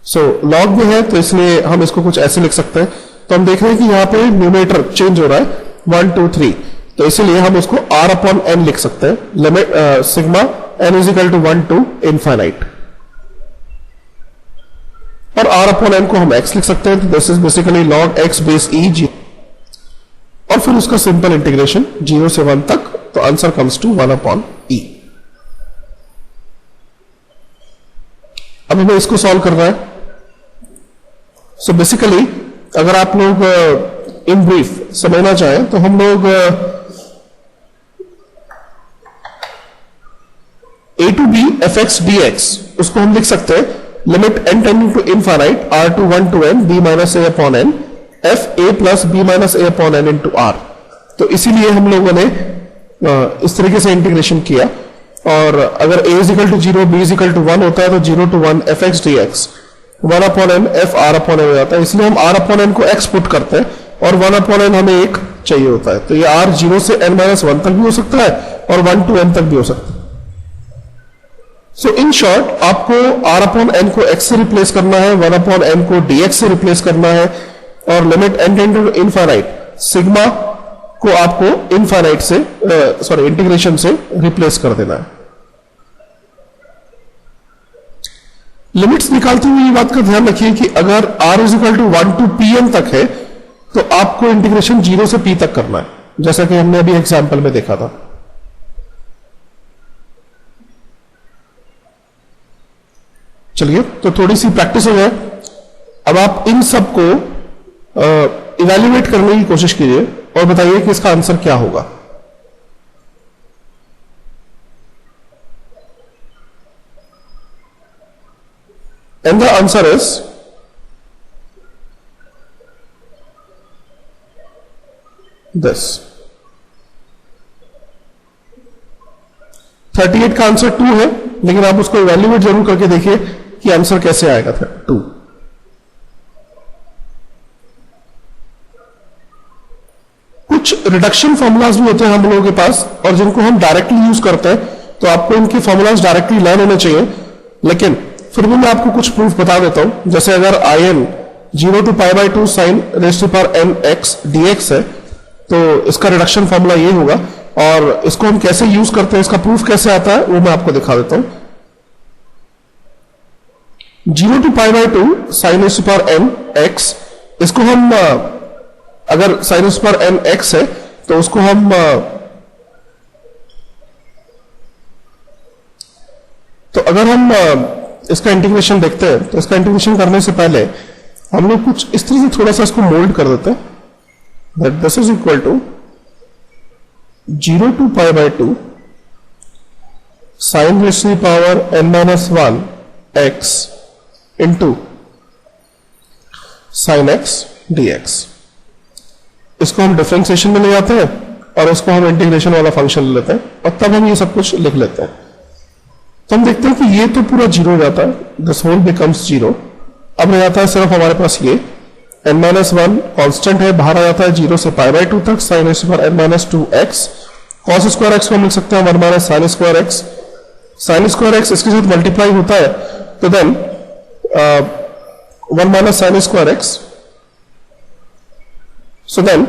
So log में है तो इसलिए हम इसको कुछ ऐसे लिख सकते हैं। तो हम देख रहे हैं कि यहाँ पे न्यूमरेटर चेंज हो रहा है 1 2 3, तो इसीलिए हम उसको r अपॉन n लिख सकते हैं, limit sigma n is equal to 1 to infinite. और r अपॉन n को हम x लिख सकते हैं, तो this is basically log x base e g, और फिर उसका सिंपल इंटीग्रेशन 0 से 1 तक, तो answer comes to 1 upon e। अब हमें इसको सॉल्व करना है। सो बेसिकली अगर आप लोग इन ब्रीफ समझना चाहें तो हम लोग a to b fx dx उसको हम लिख सकते हैं limit n tending to infinite r to 1 to n b minus a upon n f a plus b minus a upon n into r। तो इसीलिए हम लोगों ने इस तरीके से इंटीग्रेशन किया। और अगर a is equal to 0, b is equal to 1 होता है तो 0 to 1 fx dx 1 upon n f r upon n हो जाता है। इसलिए हम r अपॉन n को x पुट करते हैं, और 1 अपॉन n हमें एक चाहिए होता है, तो ये r 0 से n माइनस 1 तक भी हो सकता है और 1 टू n तक भी हो सकता है। सो इन शॉर्ट आपको r अपॉन n को x से रिप्लेस करना है, 1 अपॉन n को dx से रिप्लेस करना है, और limit n tend to infinite sigma को आपको इनफाइनाइट से इंटीग्रेशन से रिप्लेस कर देना है। लिमिट्स निकालते हुए ये बात का ध्यान रखिए कि अगर r is equal to 1 to pn तक है तो आपको इंटीग्रेशन 0 से p तक करना है, जैसा कि हमने अभी एग्जांपल में देखा था। चलिए तो थोड़ी सी प्रैक्टिस हो जाए। अब आप इन सब को इवैल्यूएट करने की कोशिश कीजिए और बताइए कि इसका आंसर क्या होगा। And the answer is this. 38 का आंसर 2 है, लेकिन आप उसको इवैल्यूएट जरूर करके देखिए कि आंसर कैसे आएगा। 2 कुछ रिडक्शन फॉर्मूलाज भी होते हैं हम लोगों के पास, और जिनको हम डायरेक्टली यूज करते हैं, तो आपको इनके फॉर्मूलाज डायरेक्टली लर्न होने चाहिए। लेकिन फिर भी मैं आपको कुछ प्रूफ बता देता हूं। जैसे अगर in 0 to pi by 2 sine raise to power n x dx है, तो इसका रिडक्शन फॉर्मूला ये होगा, और इसको हम कैसे यूज करते हैं, इसका प्रूफ कैसे आता है, वो मैं आपको दिखा देता हूं। 0 to pi by 2 sine raise to power n x, इसको हम अगर sine raise to power n x है तो उसको हम तो अगर हम इसका इंटीग्रेशन देखते हैं, तो इसका इंटीग्रेशन करने से पहले हम लोग कुछ इस तरह से थोड़ा सा इसको मोल्ड कर देते हैं। That this is equal to 0 to pi by 2 sine raise to power n minus 1 x into sine x dx। इसको हम डिफरेंशिएशन में ले जाते हैं और इसको हम इंटीग्रेशन वाला फंक्शन ले लेते हैं, और तब हम ये सब कुछ लिख लेते हैं। तो हम देखते हैं कि ये तो पूरा जीरो हो जाता है, दिस होल बिकम्स जीरो। अब रह जाता है सिर्फ हमारे पास ये n-1 कांस्टेंट है, बाहर आ जाता है 0 से π/2 तक sin e पर n-2x। cos स्क्वायर x को हम लिख सकते हैं 1 minus sin square x। sin square x इसके साथ मल्टीप्लाई होता है तो then 1 minus sin square x, so then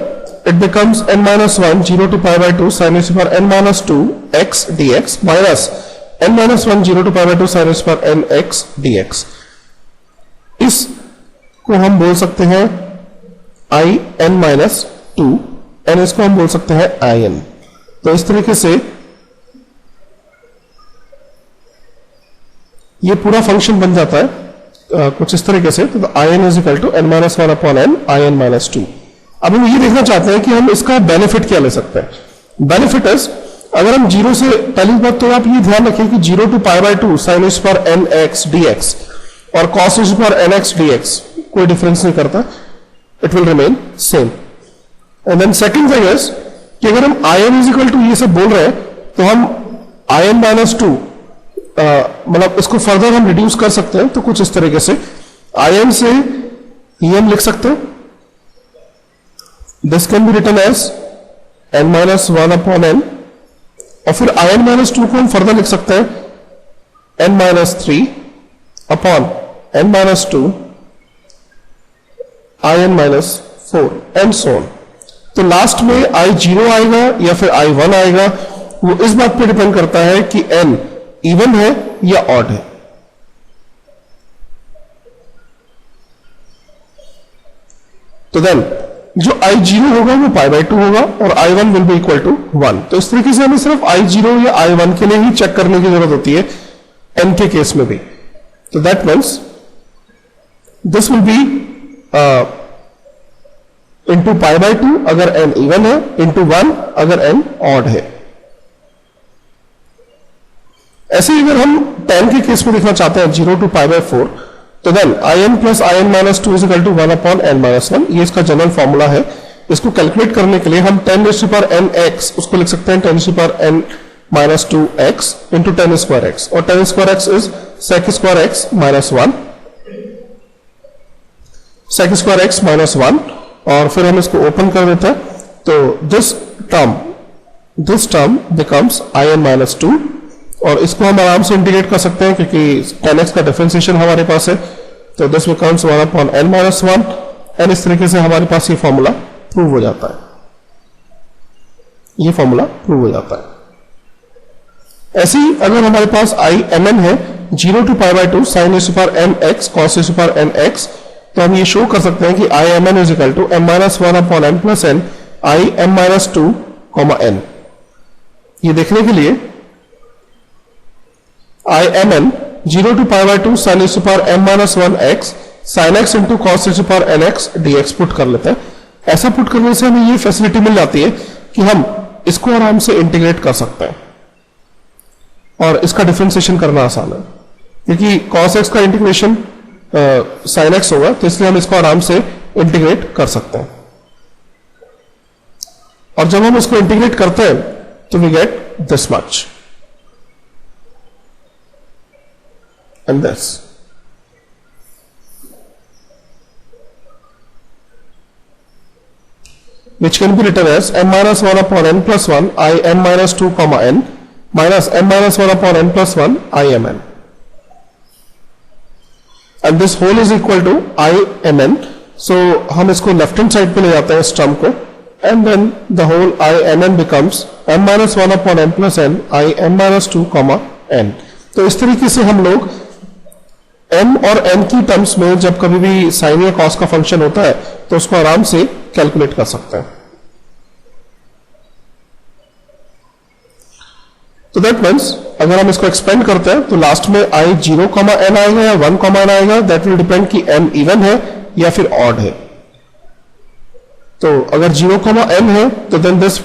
it becomes n-1 0 to π/2 sin e पर n-2x dx minus n-1 0 to π/2 sin e पर nx dx। इस को हम बोल सकते हैं i n-2, n इसको हम बोल सकते हैं i n। तो इस तरीके से ये पूरा फंक्शन बन जाता है कुछ इस तरीके से। तो i n is equal to n-1 upon n i n-2। अब हम ये देखना चाहते हैं कि हम इसका बेनिफिट क्या ले सकते हैं। बेनिफिट इज, अगर हम जीरो से, पहली बात तो आप ये ध्यान रखें कि 0 to π/2 sin e पर nx dx और cos e पर nx dx कोई डिफरेंस नहीं करता, it will remain same. And then second thing is कि अगर हम i n इज इक्वल टू ये सब बोल रहे हैं तो हम i n-2 मतलब इसको फर्दर हम रिड्यूस कर सकते हैं। तो कुछ इस तरीके से i n से e n लिख सकते हैं। This can be written as n-1 upon n, और फिर i n-2 को हम फर्दर लिख सकते हैं n-3 upon n-2 i n-4 and so on. तो लास्ट में i0 आएगा या फिर i1 आएगा, वो इस बात पे डिपेंड करता है कि n इवन है या ऑड है। तो देन जो i0 होगा वो π/2 होगा और i1 will be equal to 1। तो इस तरीके से हमें सिर्फ i0 या i1 के लिए ही चेक करने की जरूरत होती है n के केस में भी। तो that means this will be into π/2 अगर n इवन है, इंटू 1 अगर n ऑड है। ऐसे ही अगर हम tan के केस में देखना चाहते हैं 0 to π/4, तो then i n plus i n-2 is equal to 1 upon n-1। ये इसका जनरल फॉर्मूला है। इसको कैलकुलेट करने के लिए हम 10 पर nx उसको लिख सकते हैं 10 पर n-2x इंटू 10 स्क्वायर x, और 10 square x is sec square x minus 1, sec square x minus 1। और फिर हम इसको ओपन कर देते हैं तो this term becomes i n-2, और इसको हम आराम से इंटीग्रेट कर सकते हैं क्योंकि 10x का डिफरेंशिएशन हमारे पास है। तो this becomes 1 upon n-1, and इस तरीके से हमारे पास ये फॉर्मूला प्रूव हो जाता है। ये फॉर्मूला प्रूव हो जाता है। ऐसे ही अगर हमारे पास i mn है 0 to π/2 sin e पर nx cos e पर nx, तो हम ये शो कर सकते हैं कि i mn is equal to m-1 upon n plus n i m-2 n। ये देखने के लिए i mn 0 to π/2 sin e पर m-1x sin x into cos e पर nx dx पुट कर लेते हैं। ऐसा पुट करने से हमें ये फैसिलिटी मिल जाती है कि हम इसको आराम से इंटीग्रेट कर सकते हैं और इसका डिफरेंशिएशन करना आसान है, क्योंकि cos x का इंटीग्रेशन sin x होगा, तो इसलिए हम इसको आराम से इंटीग्रेट कर सकते हैं। और जब हम इसको इंटीग्रेट करते हैं तो we get this much and this। which can be written as m-1 upon n plus 1 I m-2 n minus m-1 upon n plus 1 I mn, and this whole is equal to I mn। so हम इसको लेफ्ट हैंड साइड पे ले जाते हैं इस टर्म को, and then the whole I mn becomes m-1 upon n plus n I m-2 n। तो इस तरीके से हम लोग m और n की टर्म्स में जब कभी भी साइन या कॉस का फंक्शन होता है तो उसको आराम से कैलकुलेट कर सकते हैं। तो दैट मीन्स अगर हम इसको एक्सपेंड करते हैं तो लास्ट में i 0, n आएगा या 1, n आएगा, दैट विल डिपेंड कि m इवन है या फिर ऑड है। तो अगर 0, n है तो then this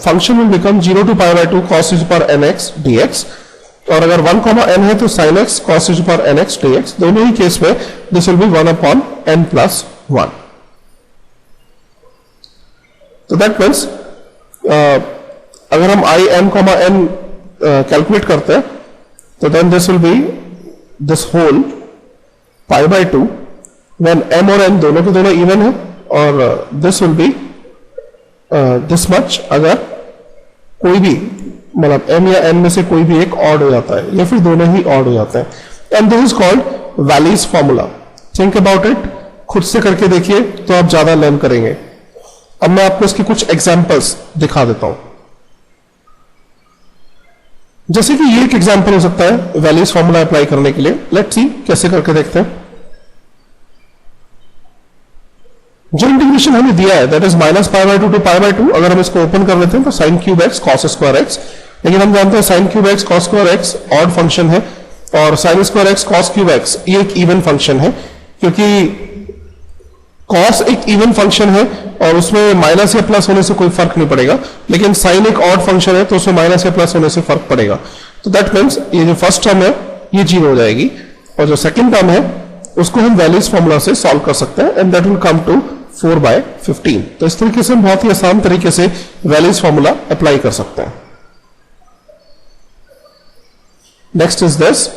function will become 0 to π/2 cos e पर nx dx, और अगर 1, n है तो sin x cos e पर nx dx। दोनों ही केस में this will B 1 upon n plus 1। तो दैट मीन्स अगर हम i m n कैलकुलेट करते हैं तो then this will be this whole pi by 2 when m और n दोनों के दोनों इवन है, और this will be this much अगर कोई भी मतलब m या n में से कोई भी एक ऑड हो जाता है या फिर दोनों ही ऑड हो जाते हैं. And this is called valleys formula. Think about it, खुद से करके देखिए तो आप ज्यादा लर्न करेंगे. अब मैं आपको इसके कुछ एग्जांपल्स दिखा देता हूं. जैसे कि ये एक एग्जांपल हो सकता है वैल्यूज फॉर्मूला अप्लाई करने के लिए. लेट्स सी कैसे करके देखते हैं. जो इंटीग्रेशन हमें दिया है that is minus pi by 2 to pi by 2. अगर हम इसको ओपन कर लेते हैं तो sine cube x cos square x. लेकिन हम जानते हैं sine cube x cos square x odd function है और sine square x cos cube x ये एक इवन फंक्शन है, क्योंकि कॉस एक इवन फंक्शन है और उसमें माइनस या प्लस होने से कोई फर्क नहीं पड़ेगा, लेकिन साइन एक ऑड फंक्शन है तो उसमें माइनस या प्लस होने से फर्क पड़ेगा. तो दैट मीन्स ये जो फर्स्ट टर्म है ये जीरो हो जाएगी और जो सेकंड टर्म है उसको हम वैल्यूज फॉर्मूला से सॉल्व कर सकते हैं and that will come to 4/15. तो इस तरीके से हम बहुत ही आसान तरीके से वैल्यूज फॉर्मूला अप्लाई कर सकते हैं. Next is this.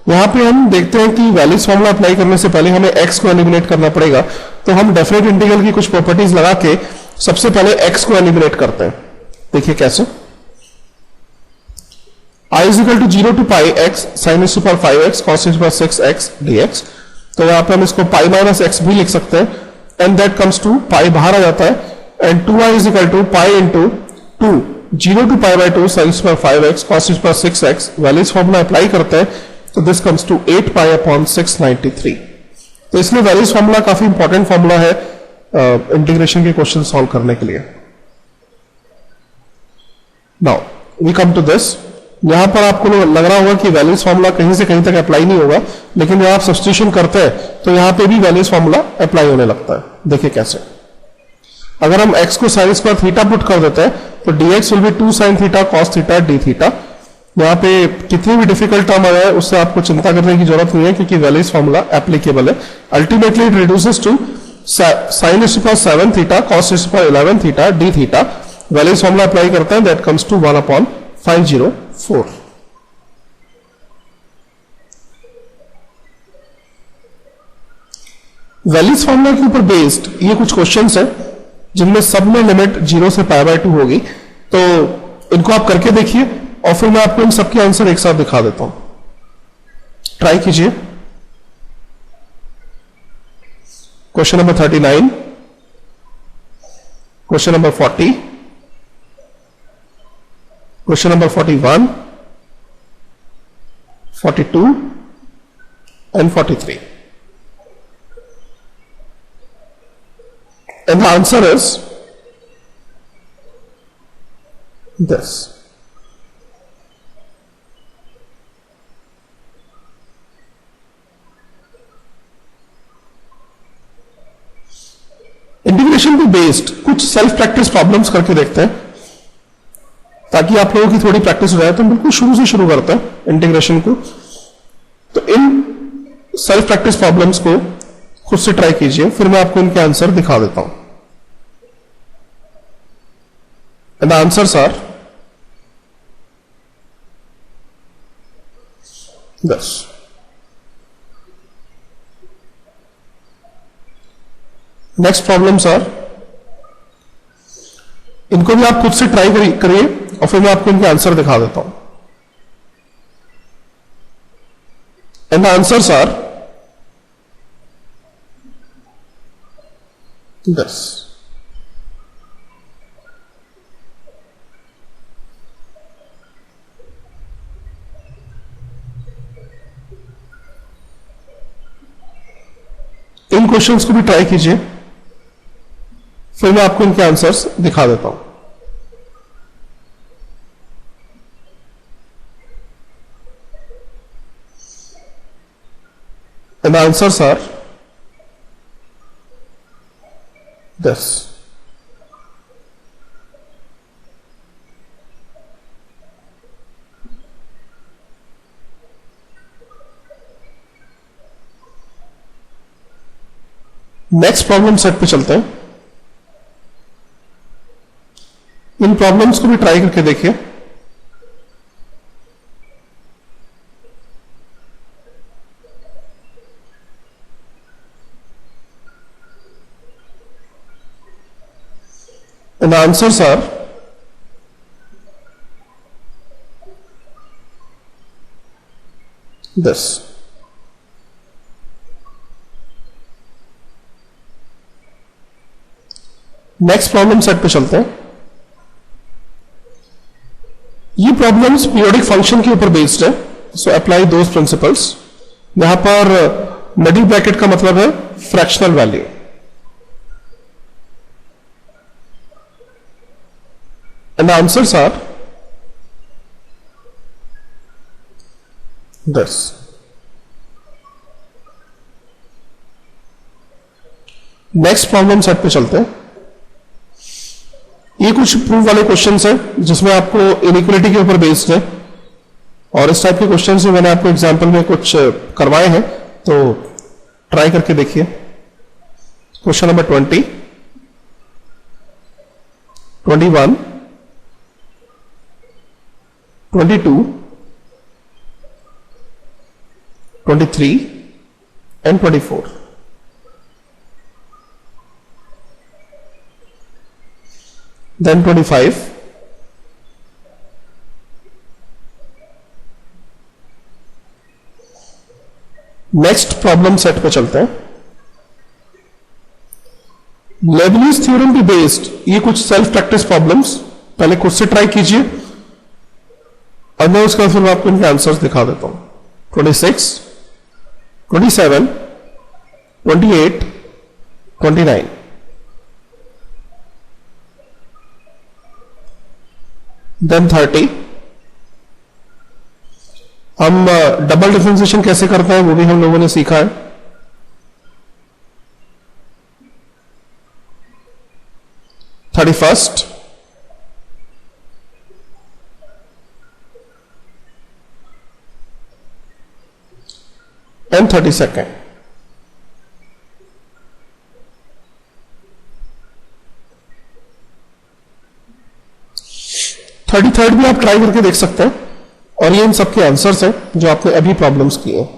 यहां पे हम देखते हैं कि वैल्यूज फॉर्मूला अप्लाई करने से पहले हमें x को एलिमिनेट करना पड़ेगा. तो हम डेफिनेट इंटीग्रल की कुछ प्रॉपर्टीज लगा के सबसे पहले x को एलिमिनेट करते हैं. देखिए कैसे. I is equal to 0 to pi x sin is to power 5x cos is to power 6x dx. तो यहां पे हम इसको पाई माइनस एक्स भी लिख सकते हैं एंड दैट कम्स टू पाई बाहर आ जाता है and 2i is equal to pi into 2 0 to pi by 2 sin is to power 5x cos is to power 6x. Wallis formula apply करते हैं तो this comes to 8 pi upon 693. तो इसलिए वैल्यूज फॉर्मूला काफी इंपॉर्टेंट फॉर्मूला है इंटीग्रेशन के क्वेश्चन सॉल्व करने के लिए. Now we come to this. यहां पर आपको लग रहा होगा कि वैल्यूज फॉर्मूला कहीं से कहीं तक अप्लाई नहीं होगा, लेकिन जब आप सब्स्टिट्यूशन करते हैं तो यहां पे भी वैल्यूज फॉर्मूला अप्लाई होने लगता है. देखिए कैसे. अगर हम x को साइन स्क्वायर थीटा पुट कर देते हैं तो dx will be 2 sin theta cos theta d theta. यहां पे कितनी भी डिफिकल्ट टर्म आ जाए उससे आपको चिंता करने की जरूरत नहीं है क्योंकि वैल्यूज फॉर्मूला एप्लीकेबल है. Ultimately it reduces to sin is to power 7 theta cos is to power 11 theta d theta. Wallis formula apply करते हैं that comes to 1/504. Wallis formula के ऊपर बेस्ड ये कुछ क्वेश्चंस है जिनमें सब में लिमिट 0 से पाई बाय 2 होगी. तो इनको आप करके देखिए और फिर मैं आपको इन सबके आंसर एक साथ दिखा देता हूं. ट्राई कीजिए. Question number 39, question number 40, question number 41, 42 and 43. And the answer is this. Integration पे बेस्ड कुछ सेल्फ प्रैक्टिस प्रॉब्लम्स करके देखते हैं ताकि आप लोगों की थोड़ी प्रैक्टिस हो जाए. तो बिल्कुल शुरू से शुरू करते हैं इंटीग्रेशन को. तो इन सेल्फ प्रैक्टिस प्रॉब्लम्स को खुद से ट्राई कीजिए, फिर मैं आपको इनके आंसर दिखा देता हूं. And the answers are this. Next problems are. इनको भी आप खुद से ट्राई करिए और फिर मैं आपको इनके आंसर दिखा देता हूं. And the answers are this. इन क्वेश्चंस को भी ट्राई कीजिए, फिर मैं आपको इनके आंसर्स दिखा देता हूं. And the answers are this. Next problem set पे चलते हैं. इन प्रॉब्लम्स को भी ट्राई करके देखिए. and the answers are this. Next problem set पे चलते हैं. ये प्रॉब्लम्स पीरियोडिक फंक्शन के ऊपर बेस्ड है, सो अप्लाई दोज प्रिंसिपल्स. यहां पर मिडिल ब्रैकेट का मतलब है fractional value. And the answers are this. Next problem set पे चलते हैं. ये कुछ प्रूफ वाले क्वेश्चंस हैं जिसमें आपको इनइक्वालिटी के ऊपर बेस्ड है, और इस टाइप के क्वेश्चंस में मैंने आपको एग्जांपल में कुछ करवाए हैं, तो ट्राई करके देखिए. Question number 20, 21, 22, 23 and 24. Then 25, next problem set पे चलते हैं. लेबनीज थ्योरम पे बेस्ड ये कुछ सेल्फ प्रैक्टिस प्रॉब्लम्स पहले खुद से ट्राई कीजिए, और मैं उसका फिर आपको इनके आंसर्स दिखा देता हूं. 26, 27, 28, 29. देन 30. हम डबल डिफरेंशिएशन कैसे करते हैं वो भी हम लोगों ने सीखा है. 31st, and 32nd. थर्ड भी आप ट्राई करके देख सकते हैं, और ये इन सबके आंसर्स हैं जो आपने अभी प्रॉब्लम्स किए हैं.